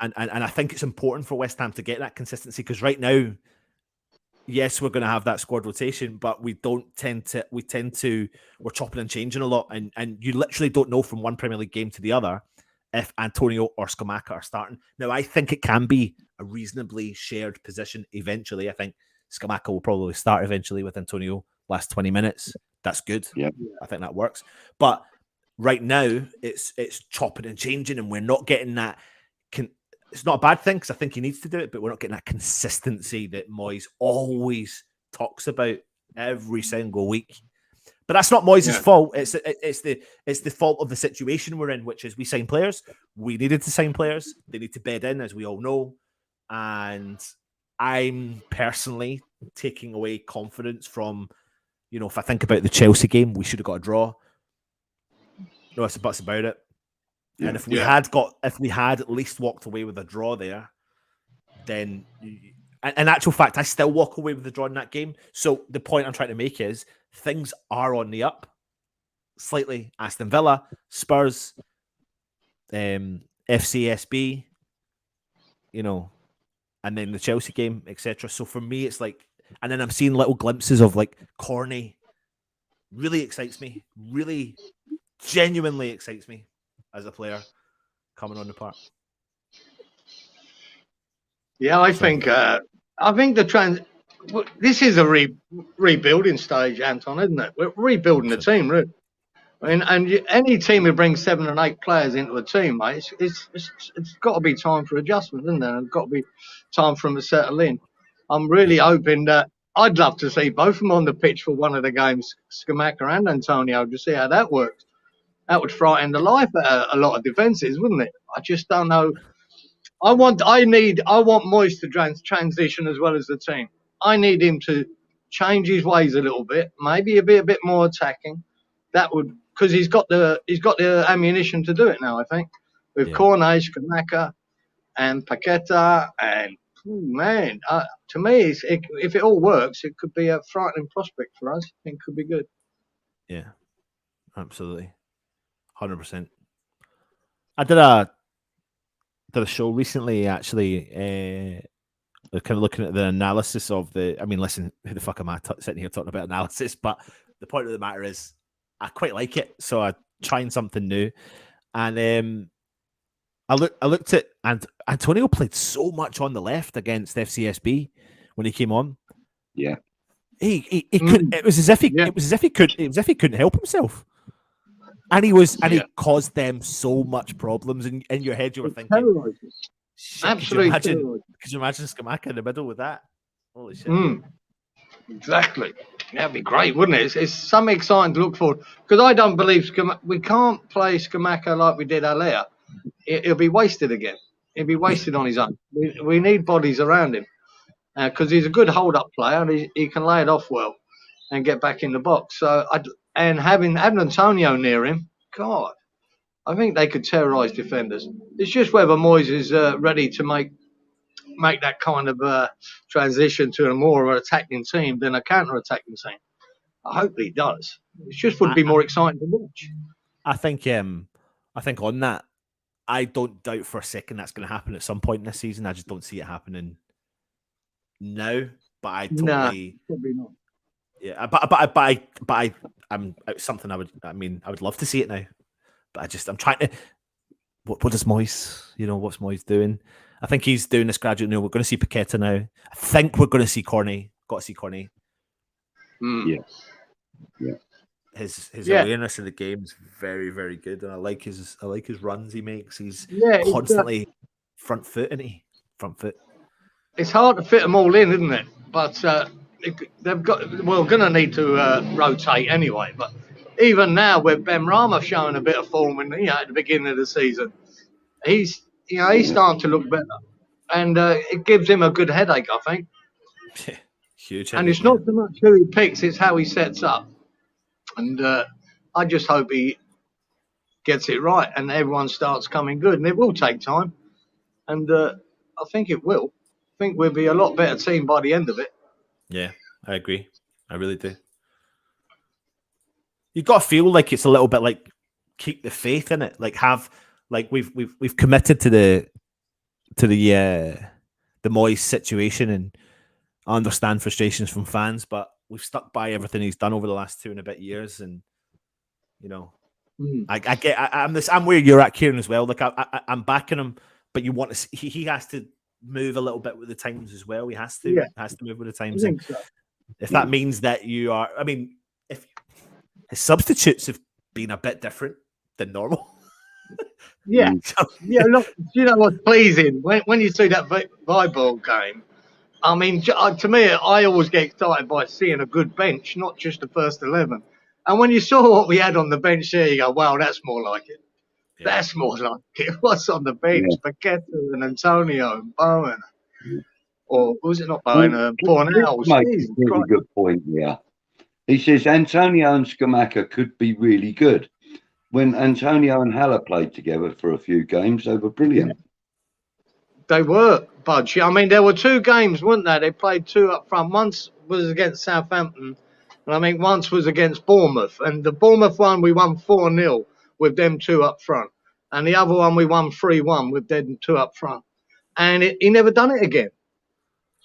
I think it's important for West Ham to get that consistency, because right now, yes, we're going to have that squad rotation, but we tend to we're chopping and changing a lot, and you literally don't know from one Premier League game to the other if Antonio or Scamacca are starting. Now, I think it can be a reasonably shared position eventually. I think Scamacca will probably start eventually with Antonio last 20 minutes. That's good. Yeah. I think that works. But right now, it's chopping and changing, and we're not getting that. It's not a bad thing because I think he needs to do it, but we're not getting that consistency that Moyes always talks about every single week. But that's not Moyes' fault. It's the fault of the situation we're in, which is we sign players. We needed to sign players. They need to bed in, as we all know. And I'm personally taking away confidence from, if I think about the Chelsea game, we should have got a draw. No ifs and buts about it. And if we had at least walked away with a draw there, then in actual fact, I still walk away with the draw in that game. So the point I'm trying to make is things are on the up slightly. Aston Villa, Spurs, FCSB, and then the Chelsea game, etc. So for me, it's like, and then I'm seeing little glimpses of like Corney. Really excites me. Really, genuinely excites me as a player coming on the park. Yeah, I think this is a rebuilding stage, Anton, isn't it? We're rebuilding the team, really. Any team who brings 7 and 8 players into a team, mate, it's got to be time for adjustment, isn't there? It's got to be time for them to settle in. I'm really hoping that I'd love to see both of them on the pitch for one of the games, Scamacca and Antonio, to see how that works. That would frighten the life out of a lot of defences, wouldn't it? I just don't know. I want Moyes to transition as well as the team. I need him to change his ways a little bit, maybe be a bit more attacking. That would, because he's got the ammunition to do it now. I think with Cornet, Scamacca, and Paqueta, and to me, if it all works, it could be a frightening prospect for us. I think it could be good. Yeah, absolutely. 100%. I did a show recently, actually, kind of looking at the analysis of listen, who the fuck am I sitting here talking about analysis? But the point of the matter is, I quite like it, so I'm trying something new. And I looked at, and Antonio played so much on the left against FCSB when he came on. Yeah, he couldn't. It was as if he couldn't help himself. And he caused them so much problems. In your head, you were thinking, absolutely. Could you imagine Scamacca in the middle with that? Holy shit! Exactly. That'd be great, wouldn't it? It's something exciting to look forward. Because I don't believe we can't play Scamacca like we did Alea. He'll be wasted again. He'll be wasted on his own. We need bodies around him because he's a good hold-up player and he can lay it off well and get back in the box. So having Antonio near him, God, I think they could terrorise defenders. It's just whether Moyes is ready to make that kind of transition to a more attacking team than a counter-attacking team. I hope he does. It just would be more exciting to watch. I think on that, I don't doubt for a second that's going to happen at some point in this season. I just don't see it happening now. But I totally, probably not. Yeah, I'm something I would love to see it now. But I'm trying to. What does Moyes? What's Moyes doing? I think he's doing this gradually. We're going to see Paqueta now. I think we're going to see Corney. Got to see Corney. Yeah. His awareness of the game is very, very good, and I like his runs he makes. He's constantly front foot, isn't he? Front foot. It's hard to fit them all in, isn't it? But they've got. We're going to need to rotate anyway. But even now, with Ben Rama showing a bit of form at the beginning of the season, he's starting to look better, and it gives him a good headache, I think. Yeah, huge. And it's not so much who he picks; it's how he sets up. And I just hope he gets it right and everyone starts coming good. And it will take time. And I think it will. I think we'll be a lot better team by the end of it. Yeah, I agree. I really do. You've got to feel like it's a little bit like keep the faith in it. We've committed to the Moyes situation, and I understand frustrations from fans, but we've stuck by everything he's done over the last 2 and a bit years, and you know, I'm where you're at, Kieran, as well. Like I'm backing him, but you want to he has to move a little bit with the times as well. He has to move with the times. I think so. If that means that you are, I mean, if his substitutes have been a bit different than normal. Yeah. Yeah, look, you know what's pleasing? When you see that volleyball game, I mean, to me, I always get excited by seeing a good bench, not just the first 11. And when you saw what we had on the bench there, you go, wow, that's more like it. Yeah. That's more like it. What's on the bench? Paqueta and Antonio and Bowen. Or was it not Bowen? Bornell. Makes a really good point, yeah. He says Antonio and Scamacca could be really good. When Antonio and Haller played together for a few games, they were brilliant. They were, Budgie. I mean, there were 2 games, weren't there? They played 2 up front. Once was against Southampton, and I mean, once was against Bournemouth. And the Bournemouth one, we won 4-0 with them 2 up front. And the other one, we won 3-1 with them 2 up front. And he never done it again.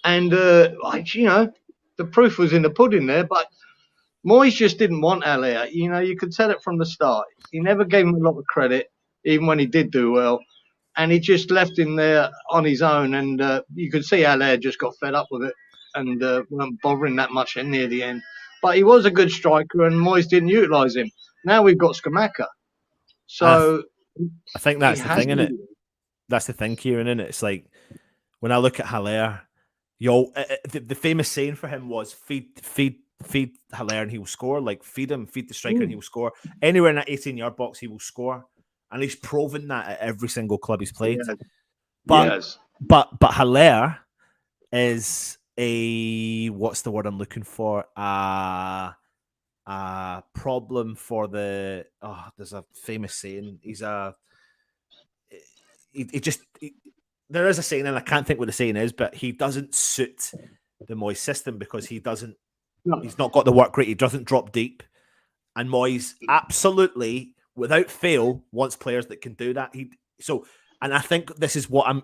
And, you know, the proof was in the pudding there. But Moyes just didn't want Haller. You know, you could tell it from the start. He never gave him a lot of credit, even when he did do well. And he just left him there on his own. And you could see Haller just got fed up with it and weren't bothering that much near the end. But he was a good striker, and Moyes didn't utilise him. Now we've got Scamacca. So I think that's the thing, innit? That's the thing, Kieran, innit? It's like when I look at Haller, the famous saying for him was feed Haller and he will score. Like feed the striker and he will score. Anywhere in that 18-yard box, he will score. And he's proven that at every single club he's played. But Haller is what's the word I'm looking for? A problem for the. Oh, there's a famous saying. There is a saying, and I can't think what the saying is, but he doesn't suit the Moyes system because he's not got the work rate. He doesn't drop deep, and Moyes absolutely, without fail, wants players that can do that. And I think this is what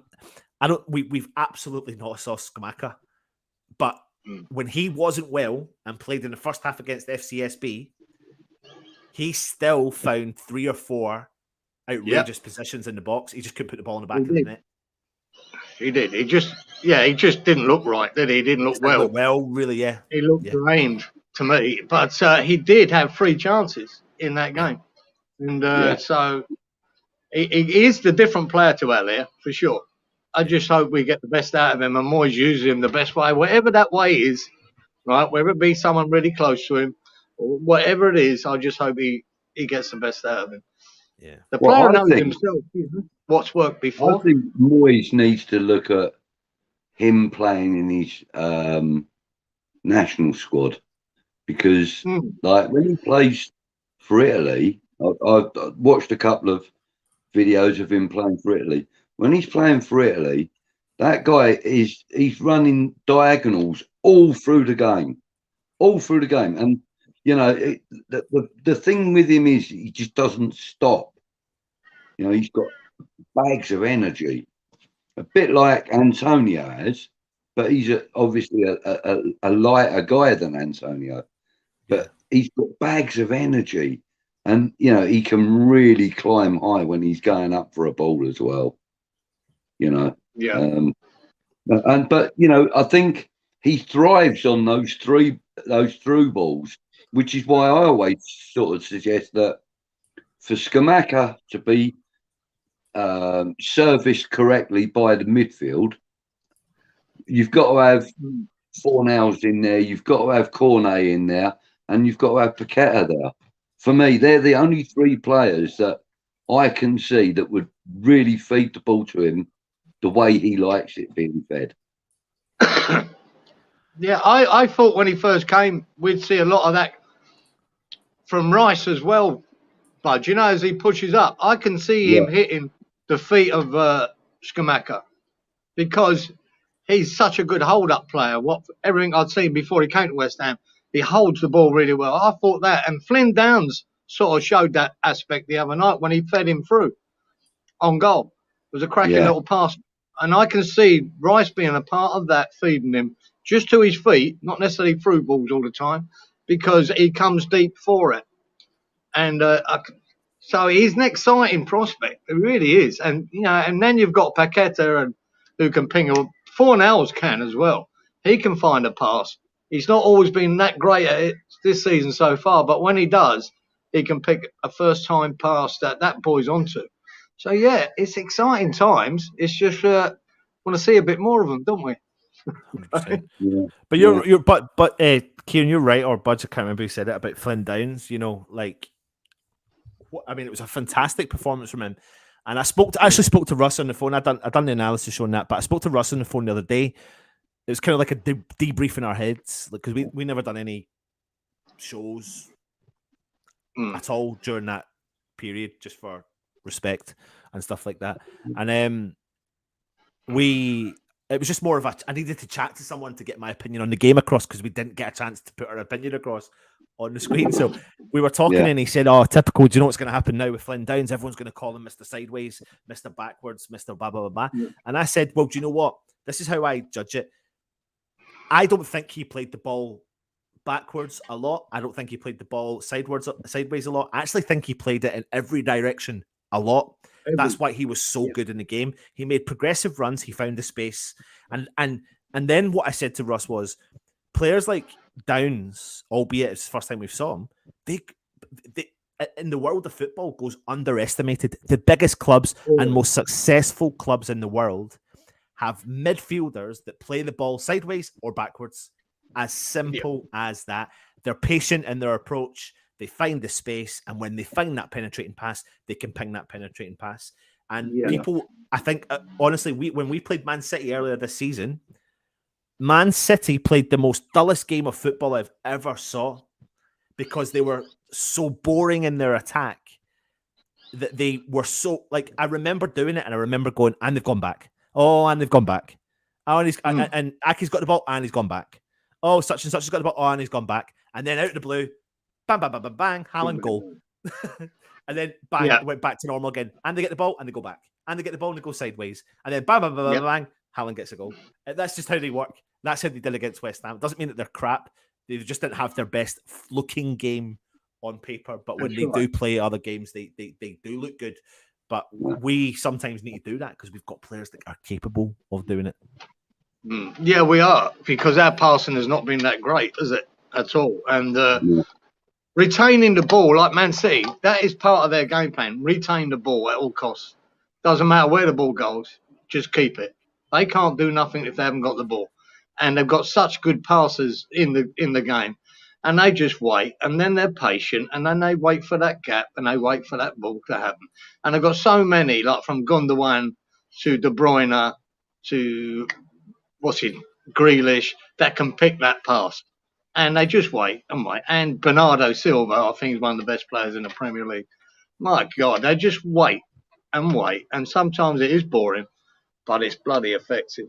we've absolutely not saw Scamacca, but when he wasn't well and played in the first half against FCSB, he still found 3 or 4 outrageous positions in the box. He just couldn't put the ball in the back of the net. He did. He just didn't look right, did he? He didn't look well. Really, yeah. He looked drained to me, but he did have 3 chances in that game. And so he is the different player to Haller, for sure. I just hope we get the best out of him and Moyes uses him the best way, whatever that way is, right? Whether it be someone really close to him or whatever it is, I just hope he gets the best out of him. Yeah. The player knows himself, what's worked before. I think Moyes needs to look at him playing in his national squad because, like, when he plays for Italy, I've watched a couple of videos of him playing for Italy. When he's playing for Italy, that guy he's running diagonals all through the game. And, you know, the thing with him is he just doesn't stop. You know, he's got bags of energy, a bit like Antonio has, but he's obviously a lighter guy than Antonio. But he's got bags of energy. And, you know, he can really climb high when he's going up for a ball as well. You know? Yeah. But, you know, I think he thrives on those through balls, which is why I always sort of suggest that for Scamacca to be serviced correctly by the midfield, you've got to have Fornals in there, you've got to have Cornet in there, and you've got to have Paqueta there. For me, they're the only 3 players that I can see that would really feed the ball to him the way he likes it being fed. Yeah, I thought when he first came, we'd see a lot of that from Rice as well. But, you know, as he pushes up, I can see him hitting the feet of Scamacca because he's such a good hold-up player. Everything I'd seen before he came to West Ham, he holds the ball really well. I thought that. And Flynn Downs sort of showed that aspect the other night when he fed him through on goal. It was a cracking little pass. And I can see Rice being a part of that, feeding him just to his feet, not necessarily through balls all the time, because he comes deep for it. And so he's an exciting prospect. It really is. And, you know, and then you've got Paqueta and who can ping, or Fornals can as well. He can find a pass. He's not always been that great at it this season so far, but when he does, he can pick a first-time pass that boy's onto. So, yeah, it's exciting times. It's just want to see a bit more of them, don't we? 100%. Yeah. But Kieran, you're right, or Budge, I can't remember who said it about Flynn Downs. You know, like, I mean, it was a fantastic performance from him. And I actually spoke to Russ on the phone. I done the analysis on that, but I spoke to Russ on the phone the other day. It was kind of like a debrief in our heads, because we never done any shows at all during that period, just for respect and stuff like that. And it was just more of I needed to chat to someone to get my opinion on the game across, because we didn't get a chance to put our opinion across on the screen. So we were talking, and he said, "Oh, typical. Do you know what's going to happen now with Flynn Downs? Everyone's going to call him Mr. Sideways, Mr. Backwards, Mr. blah, blah, blah, blah." And I said, "Well, do you know what? This is how I judge it. I don't think he played the ball backwards a lot. I don't think he played the ball sideways a lot. I actually think he played it in every direction a lot. That's why he was so good in the game. He made progressive runs. He found the space. And then what I said to Russ was, players like Downs, albeit it's the first time we saw him, they in the world of football goes underestimated. The biggest clubs and most successful clubs in the world have midfielders that play the ball sideways or backwards. As simple as that. They're patient in their approach. They find the space, and when they find that penetrating pass, they can ping that penetrating pass. And people, I think, honestly, when we played Man City earlier this season, Man City played the most dullest game of football I've ever saw, because they were so boring in their attack that they were so, like, I remember doing it, and I remember going, and they've gone back. Oh, and they've gone back. Oh, and Aki's got the ball, and he's gone back. Oh, such and such has got the ball, oh, and he's gone back. And then out of the blue, bang, bang, bang, bang, bang, Haaland goal. And then bang, it went back to normal again. And they get the ball, and they go back. And they get the ball, and they go sideways. And then bang, bang, bang, bang, bang, Haaland gets a goal. That's just how they work. That's how they did against West Ham. It doesn't mean that they're crap. They just didn't have their best looking game on paper. But when they do play other games, they do look good. But we sometimes need to do that, because we've got players that are capable of doing it. Yeah, we are, because our passing has not been that great, has it, at all? And retaining the ball, like Man City, that is part of their game plan. Retain the ball at all costs. Doesn't matter where the ball goes, just keep it. They can't do nothing if they haven't got the ball. And they've got such good passes in the game. And they just wait, and then they're patient, and then they wait for that gap, and they wait for that ball to happen. And they've got so many, like from Gundogan to De Bruyne to Grealish, that can pick that pass. And they just wait and wait. And Bernardo Silva, I think, is one of the best players in the Premier League. My God, they just wait and wait. And sometimes it is boring, but it's bloody effective.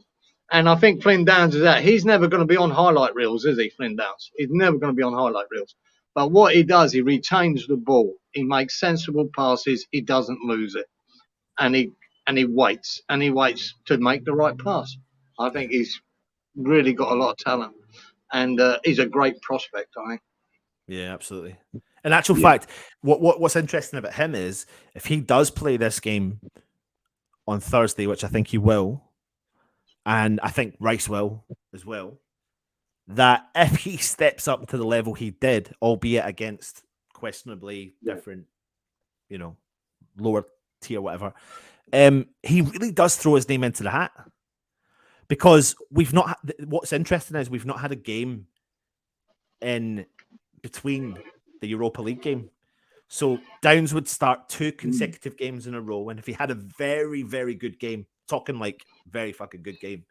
And I think Flynn Downs is that. He's never going to be on highlight reels, is he, Flynn Downs? He's never going to be on highlight reels. But what he does, he retains the ball. He makes sensible passes. He doesn't lose it. And he waits. And he waits to make the right pass. I think he's really got a lot of talent. And he's a great prospect, I think. Yeah, absolutely. In actual fact, what's interesting about him is, if he does play this game on Thursday, which I think he will, and I think Rice will as well, that if he steps up to the level he did, albeit against questionably different, lower tier, whatever, he really does throw his name into the hat. Because what's interesting is we've not had a game in between the Europa League game. So Downs would start 2 consecutive games in a row, and if he had a very, very good game, talking like very fucking good game,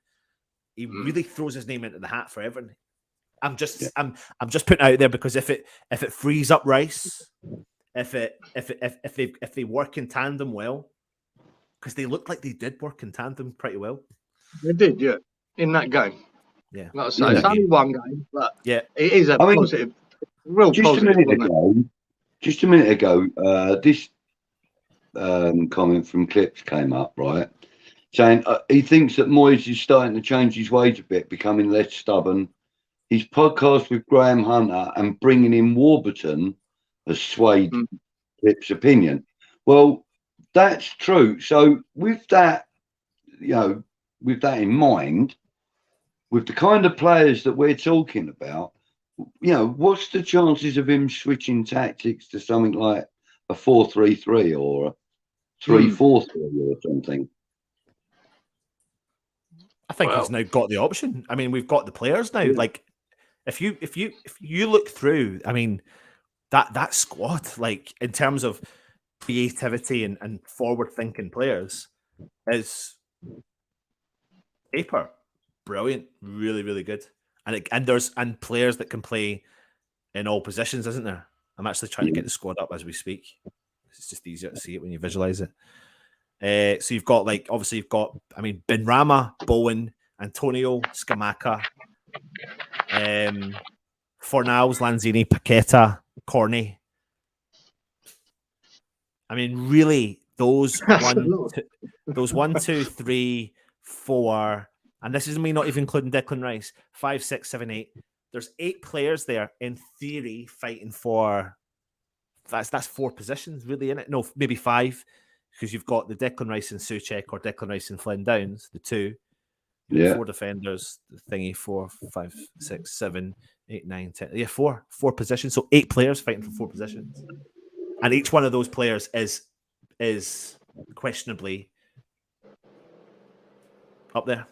he really throws his name into the hat for everything. I'm just putting it out there, because if it frees up Rice, if they work in tandem well, because they looked like they did work in tandem pretty well. They did, yeah, in that game. Yeah, like I say, it's only one game, but yeah, it is positive, real positive. Just a minute ago, this comment from Clips came up, right? saying he thinks that Moyes is starting to change his ways a bit, becoming less stubborn. His podcast with Graham Hunter and bringing in Warburton has swayed Pip's opinion. Well, that's true. So with that, with that in mind, with the kind of players that we're talking about, what's the chances of him switching tactics to something like a 4-3-3 or a 3-4-3 or something? I think he's now got the option. I mean, we've got the players now. Like, if you look through, I mean, that squad, like in terms of creativity and forward thinking players, is paper brilliant, really, really good. And there's players that can play in all positions, isn't there? I'm actually trying to get the squad up as we speak. It's just easier to see it when you visualize it. So you've got Benrahma, Bowen, Antonio, Scamacca, Fornals, Lanzini, Paqueta, Corney. I mean, really, those 1, 2, 3, 4, and this is me not even including Declan Rice, 5, 6, 7, 8. There's 8 players there in theory fighting for that's 4 positions, really, in it. No, maybe 5, because you've got the Declan Rice and Souček or Declan Rice and Flynn Downs, the 2. 4 defenders, the thingy, 4, 5, 6, 7, 8, 9, 10. Yeah, 4 positions. So 8 players fighting for 4 positions. And each one of those players is questionably up there.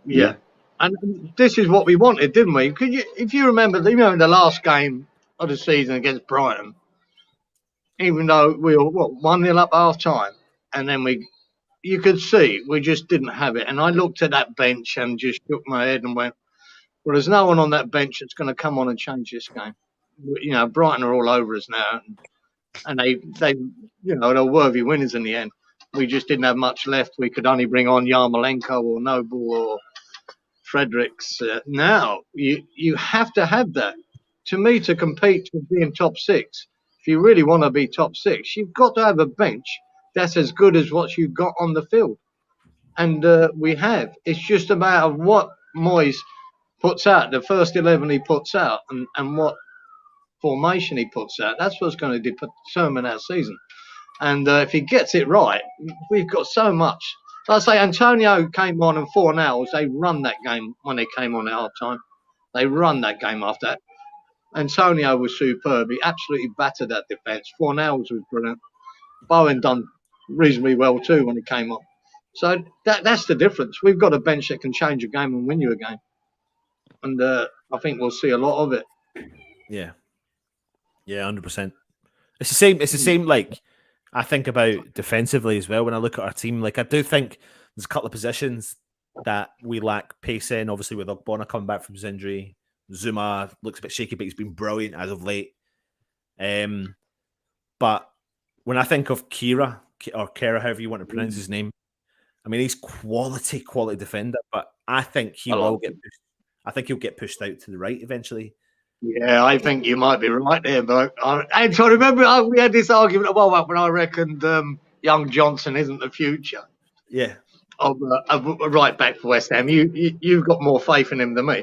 Yeah. And this is what we wanted, didn't we? If you remember, in the last game of the season against Brighton, even though we were 1-0 up half time, and then you could see we just didn't have it. And I looked at that bench and just shook my head and went, well, there's no one on that bench that's going to come on and change this game. Brighton are all over us now, and they they're worthy winners in the end. We just didn't have much left. We could only bring on Yarmolenko or Noble or Fredericks. Now you have to have that. To me, to compete to be in top 6, if you really want to be top 6, you've got to have a bench that's as good as what you've got on the field. And we have. It's just a matter of what Moyes puts out, the first 11 he puts out, and what formation he puts out. That's what's going to determine our season. And if he gets it right, we've got so much. Like I say, Antonio came on and Fornals, they run that game when they came on at half time. They run that game after that. Antonio was superb. He absolutely battered that defence. Fornals was brilliant. Bowen done reasonably well too when he came on. So that's the difference. We've got a bench that can change a game and win you a game. And I think we'll see a lot of it. Yeah. Yeah, 100%. It's the same, like, I think about defensively as well when I look at our team. Like, I do think there's a couple of positions that we lack pace in, obviously with Ogbonna coming back from his injury. Zuma looks a bit shaky, but he's been brilliant as of late. But when I think of Kira, however you want to pronounce his name, I mean, he's quality defender, but I think he'll get pushed out to the right eventually. Yeah, I think you might be right there, but I remember we had this argument a while back when I reckoned young Johnson isn't the future. Yeah, of right back for West Ham. You've got more faith in him than me,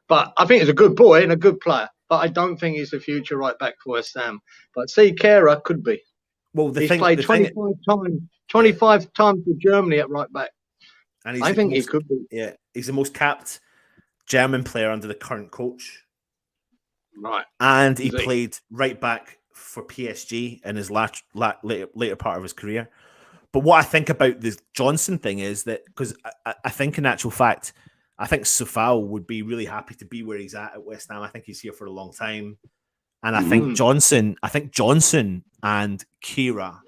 but I think he's a good boy and a good player. But I don't think he's the future right back for West Ham. But see, Kera could be. Well, he's played 25 times for Germany at right back. And I think he could be. Yeah, he's the most capped German player under the current coach. Right. And he played right back for PSG in his later part of his career. But what I think about the Johnson thing is that, because I think in actual fact, I think Sufal would be really happy to be where he's at West Ham. I think he's here for a long time. And I think Johnson and Kira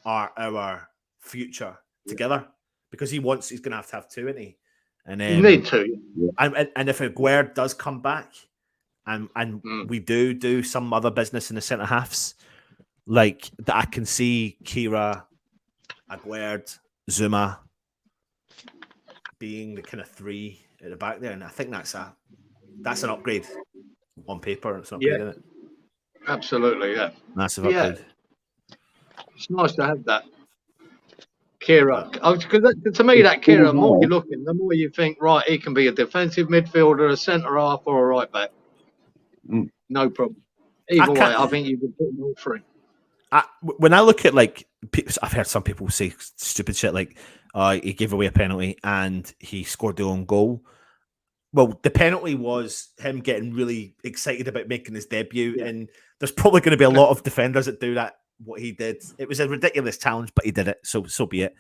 are our future together, because he's going to have 2, isn't he? And you need 2. And if Aguerd does come back, and we do some other business in the centre halves, like that, I can see Kira, Aguerd, Zuma being the kind of 3 at the back there, and I think that's an upgrade on paper. It's an upgrade, isn't it? Absolutely, yeah. Massive upgrade. It's nice to have that. Kira. Because to me, that Kira, the more you look in, the more you think, right, he can be a defensive midfielder, a centre half, or a right back. No problem. Either way, I think you could put them all three. When I look at I've heard some people say stupid shit like, he gave away a penalty and he scored the own goal. Well, the penalty was him getting really excited about making his debut, and there's probably going to be a lot of defenders that do that. What he did, it was a ridiculous challenge, but he did it. So be it.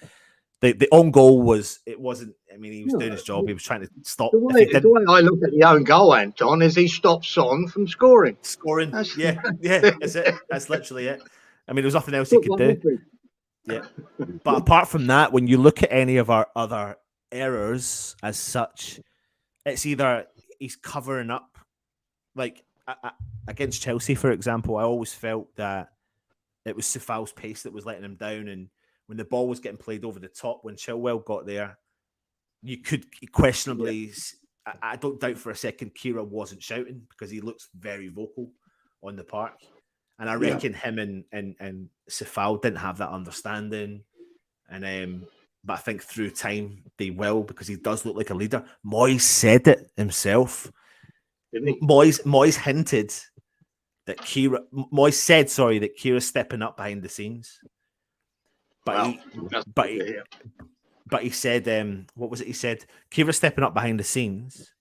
The own goal wasn't. I mean, he was doing his job. He was trying to stop. The way I look at the own goal, Anton, is he stopped Son from scoring. Yeah, that's it. That's literally it. I mean, there was nothing else he could do. Yeah, but apart from that, when you look at any of our other errors as such, it's either he's covering up, like against Chelsea, for example. I always felt that it was Sifal's pace that was letting him down, and when the ball was getting played over the top, when Chilwell got there, you could questionably. I don't doubt for a second Kira wasn't shouting because he looks very vocal on the park. And I reckon him and Sifal didn't have that understanding. And but I think through time they will, because he does look like a leader. Moyes said it himself. Moyes hinted that Moyes said that Kira's stepping up behind the scenes. But he said, what was it? He said Kira's stepping up behind the scenes.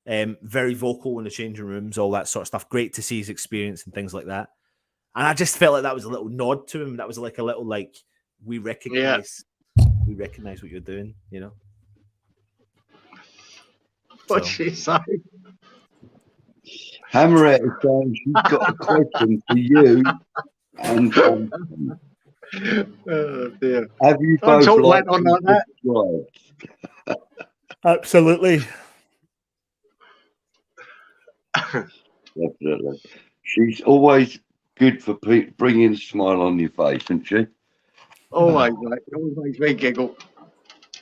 Very vocal in the changing rooms, all that sort of stuff. Great to see his experience and things like that. And I just felt like that was a little nod to him. That was like a little we recognize what you're doing, you know. What's she saying? Hammerette is saying she's got a question for you. And oh dear. Have you both like that? Absolutely. Definitely. She's always good for bringing a smile on your face, isn't she? Always, mate. Always makes me giggle.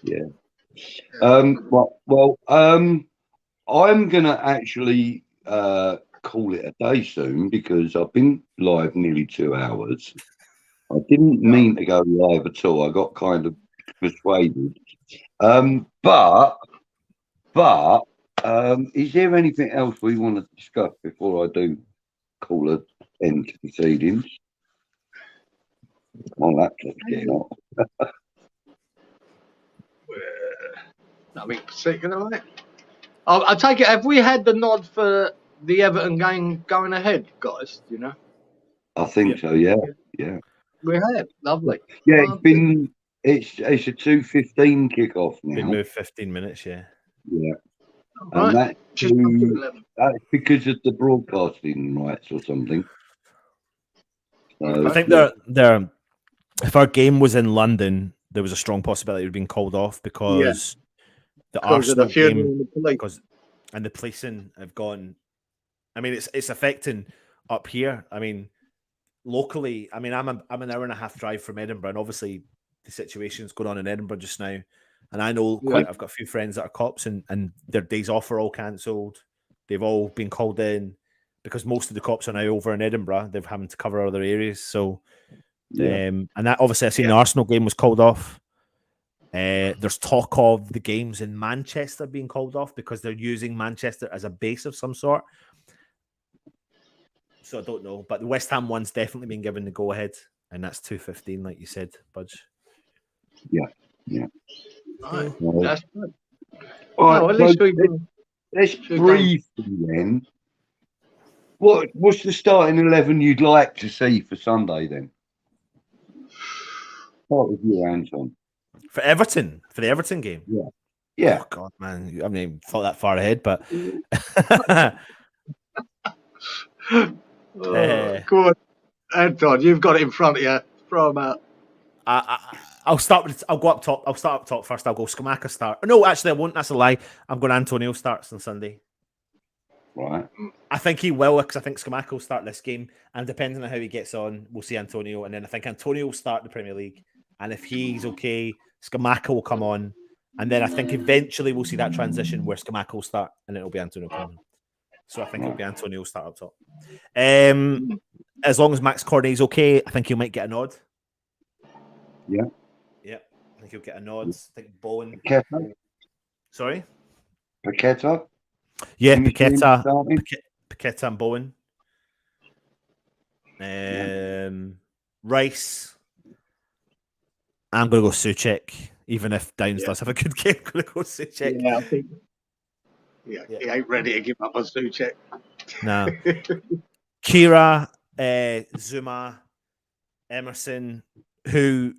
Yeah. Well, I'm gonna actually call it a day soon because I've been live nearly 2 hours. I didn't mean to go live at all. I got kind of persuaded. But is there anything else we want to discuss before I do call it end to proceedings? My laptop's getting off. Nothing particular, mate. I take it, have we had the nod for the Everton game going ahead, guys? Do you know? I think so, yeah. We have. Lovely. Yeah, it's a 2:15 kickoff now. Been moved 15 minutes, yeah. Yeah. Right. And that's because of the broadcasting rights or something. So, I think they're if our game was in London, there was a strong possibility it would have been called off because the Arsenal game and the policing have gone. I mean, it's affecting up here. I mean, locally, I mean, I'm an hour and a half drive from Edinburgh, and obviously the situation's going on in Edinburgh just now. And I know I've got a few friends that are cops, and their days off are all cancelled. They've all been called in because most of the cops are now over in Edinburgh. They're having to cover other areas. So, and that obviously, I seen the Arsenal game was called off. There's talk of the games in Manchester being called off because they're using Manchester as a base of some sort. So I don't know, but the West Ham one's definitely been given the go ahead, and that's 2:15, like you said, Budge. Yeah. Right. Well, That's good. all right, At least let's briefly then. What's the starting 11 you'd like to see for Sunday then? Start with you, Anton. For Everton, for the Everton game. Yeah. Oh God, man, I haven't even thought that far ahead, but Go on, Anton, you've got it in front of you. Throw them out. I'll go up top. I'll start up top first. I'll go Skamaka start. No, actually, I won't. That's a lie. I'm going Antonio starts on Sunday. Right. I think he will, because I think Skamaka will start this game, and depending on how he gets on, we'll see Antonio, and then I think Antonio will start the Premier League, and if he's okay, Skamaka will come on, and then I think eventually we'll see that transition where Skamaka will start, and then it'll be Antonio coming. So I think it'll be Antonio will start up top. As long as Max Cornet's okay, I think he might get a nod. Yeah. I think he'll get a nod. I think Bowen. Paqueta? Sorry? Paqueta? Yeah, Can you see him Paqueta. starting? Paqueta and Bowen. Rice. I'm going to go Suchek, even if Downs does have a good game. I'm going to go Suchek. Yeah, I think. Yeah, he ain't ready to give up on Suchek. No. Kira, Zuma, Emerson, who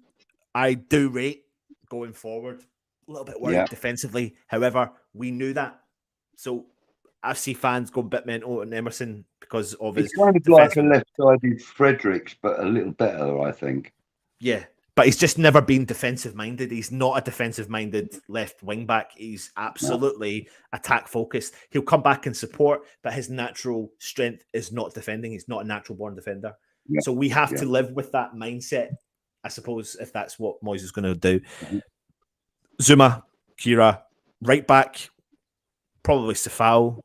I do rate going forward. A little bit worried defensively. However, we knew that. So I see fans going a bit mental on Emerson because of his. It's kind of like a left-sided Fredericks, but a little better, I think. Yeah. But he's just never been defensive minded. He's not a defensive minded left wing back. He's absolutely attack focused. He'll come back and support, but his natural strength is not defending. He's not a natural born defender. Yeah. So we have to live with that mindset, I suppose, if that's what Moyes is going to do. Mm-hmm. Zuma, Kira, right back, probably Sefao.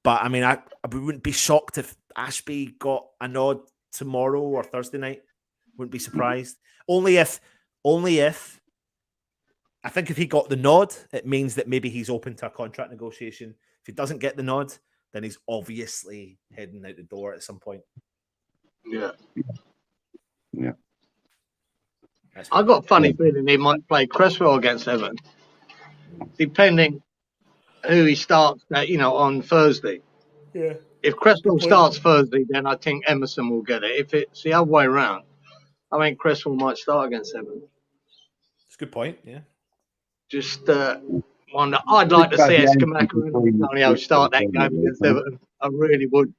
But I mean, I wouldn't be shocked if Ashby got a nod tomorrow or Thursday night. Wouldn't be surprised. Only if I think if he got the nod, it means that maybe he's open to a contract negotiation. If he doesn't get the nod, then he's obviously heading out the door at some point. Yeah. Yeah. I got a funny feeling he might play Cresswell against Everton, depending who he starts, on Thursday. Yeah. If Cresswell starts Thursday, then I think Emerson will get it. If it's the other way around, I think Cresswell might start against Everton. That's a good point, yeah. Just one that I'd like to see Escamacca and Antonio start that game against Everton. I really would.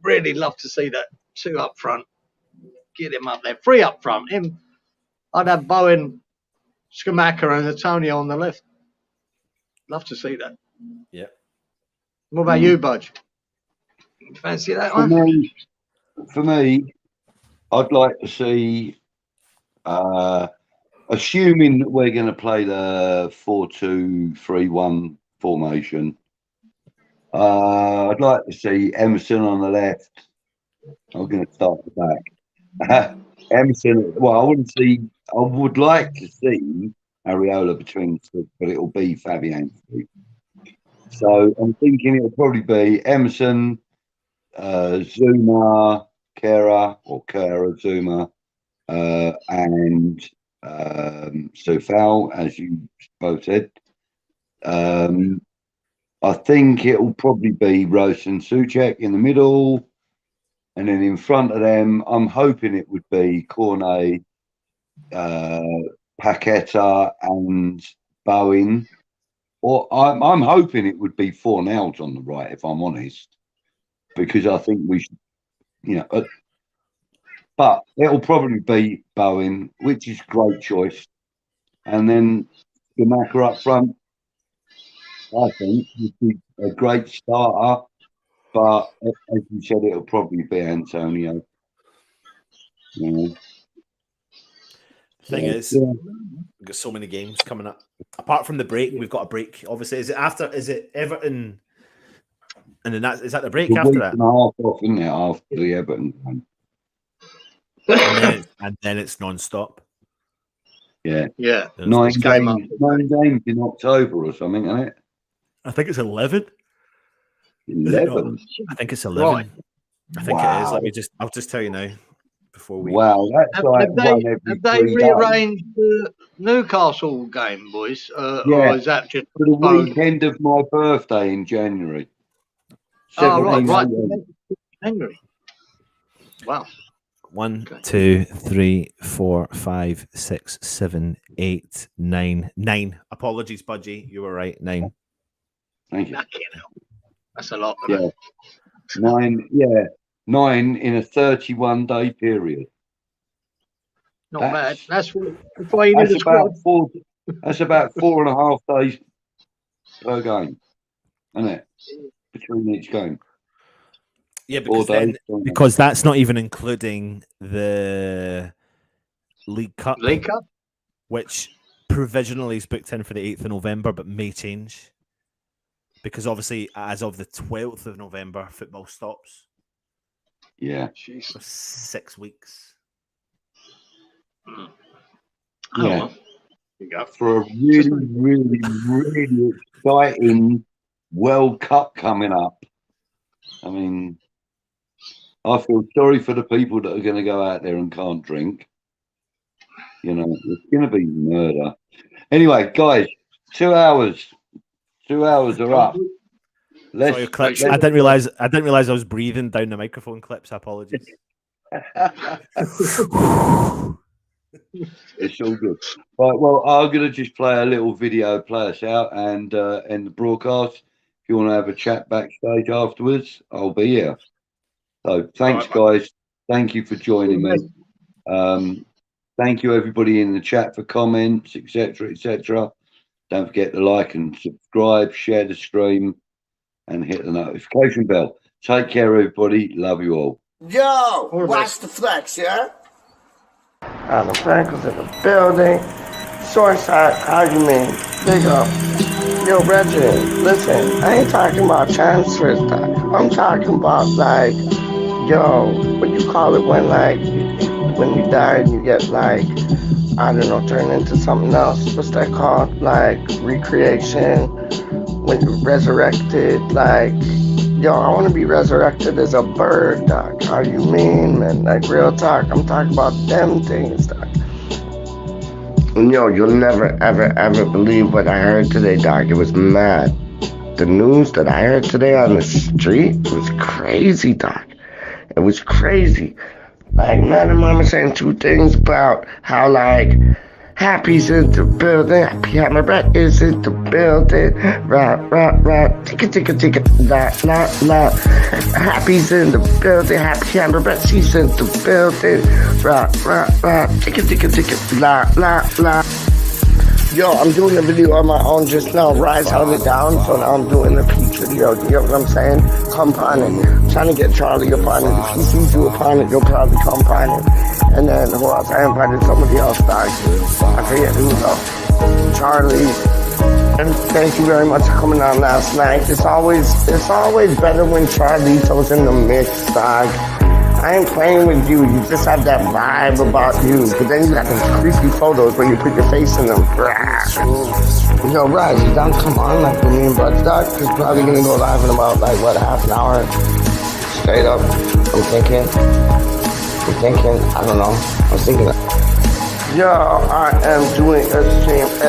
Really love to see that. 2 up front. Get him up there. 3 up front. Him. I'd have Bowen, Scamacca and Antonio on the left. Love to see that. Yeah. What about you, Budge? Fancy that one? For me, I'd like to see, assuming that we're going to play the 4-2-3-1 formation, I'd like to see Emerson on the left. I'm going to start the back. Emerson, well, I would like to see Areola between the, but it'll be Fabian. So I'm thinking it'll probably be Emerson, Zuma, Kera, Zuma, and Sofal, as you both said. I think it'll probably be Rose and Suchek in the middle. And then in front of them, I'm hoping it would be Cornet, Paqueta and Bowen. Or I'm hoping it would be Fornals on the right, if I'm honest. Because I think we should, but it'll probably be Bowen, which is a great choice. And then Gamaka up front, I think, would be a great starter. But as you said, it'll probably be Antonio. The thing is, we've got so many games coming up. Apart from the break, we've got a break. Obviously, is it Everton? And then is that the break the after week that? and a half off, isn't it, after the Everton game? and then it's non-stop. Yeah. Yeah. 9 games in October or something, isn't it? I think it's 11. 11? I think it's 11. Right. I think it is. I'll just tell you now before we. Wow, that's like one every have they 3 days. rearranged the Newcastle game, boys? Or is that just for the weekend of my birthday in January? Oh, right. January. Wow. 1, 2, 3, 4, 5, 6, 7, 8, 9. 9. Apologies, Budgie. You were right. 9. Thank you. That's a lot. Yeah. 9. Yeah. 9 in a 31-day period. Not bad. That's why you need a squad. That's about 4.5 days per game, isn't it? Between each game. Yeah, because that's not even including the League Cup. Which provisionally is booked in for the 8th of November, but may change. Because obviously, as of the 12th of November, football stops. Yeah. For 6 weeks. Yeah. You go. for a really exciting World Cup coming up. I mean, I feel sorry for the people that are going to go out there and can't drink. You know, it's going to be murder. Anyway, guys, 2 hours. 2 hours are up. Sorry, clips. I didn't realize I was breathing down the microphone clips. Apologies. It's all good. Right, well, I'm going to just play a little video, play us out, and end the broadcast. If you want to have a chat backstage afterwards, I'll be here. So thanks, guys. Thank you for joining me. Thank you, everybody in the chat for comments, etc., etc. Don't forget to like and subscribe, share the stream, and hit the notification bell. Take care, everybody. Love you all. Yo, watch the flex, yeah? The Franklin's in the building. Sourceside, how you mean? Big up. Yo, Reggie, listen, I ain't talking about transfers, Doc. I'm talking about, like, yo, what you call it when you die and you get, like, I don't know, turned into something else. What's that called? Like, recreation, when you're resurrected, like, yo, I want to be resurrected as a bird, Doc. How you mean, man? Like, real talk. I'm talking about them things, Doc. And yo, you'll never, ever, ever believe what I heard today, Doc. It was mad. The news that I heard today on the street was crazy, Doc. It was crazy. Like, man and mama saying two things about how, like, Happy's in the building, Happy Hammer is in the building, rah, ticka, la. Happy's in the building, Happy Hammer she's in the building, rah, ticka, la. Yo, I'm doing a video on my own just now. Rise held it down, so now I'm doing a peach video. You know what I'm saying? Come on it. I'm trying to get Charlie up on it. If he sees you up on it, you'll probably come on it. And then who else? I invited somebody else back. I forget who though. Charlie. And thank you very much for coming on last night. It's always better when Charlito's in the mix, dog. I ain't playing with you. You just have that vibe about you. But then you got those creepy photos when you put your face in them. Yo, Raj, you don't come on like with me and Budgie, dog. It's probably going to go live in about, like, what, half an hour? Straight up. I'm thinking. I don't know. I was thinking that. Yo, I am doing a stream at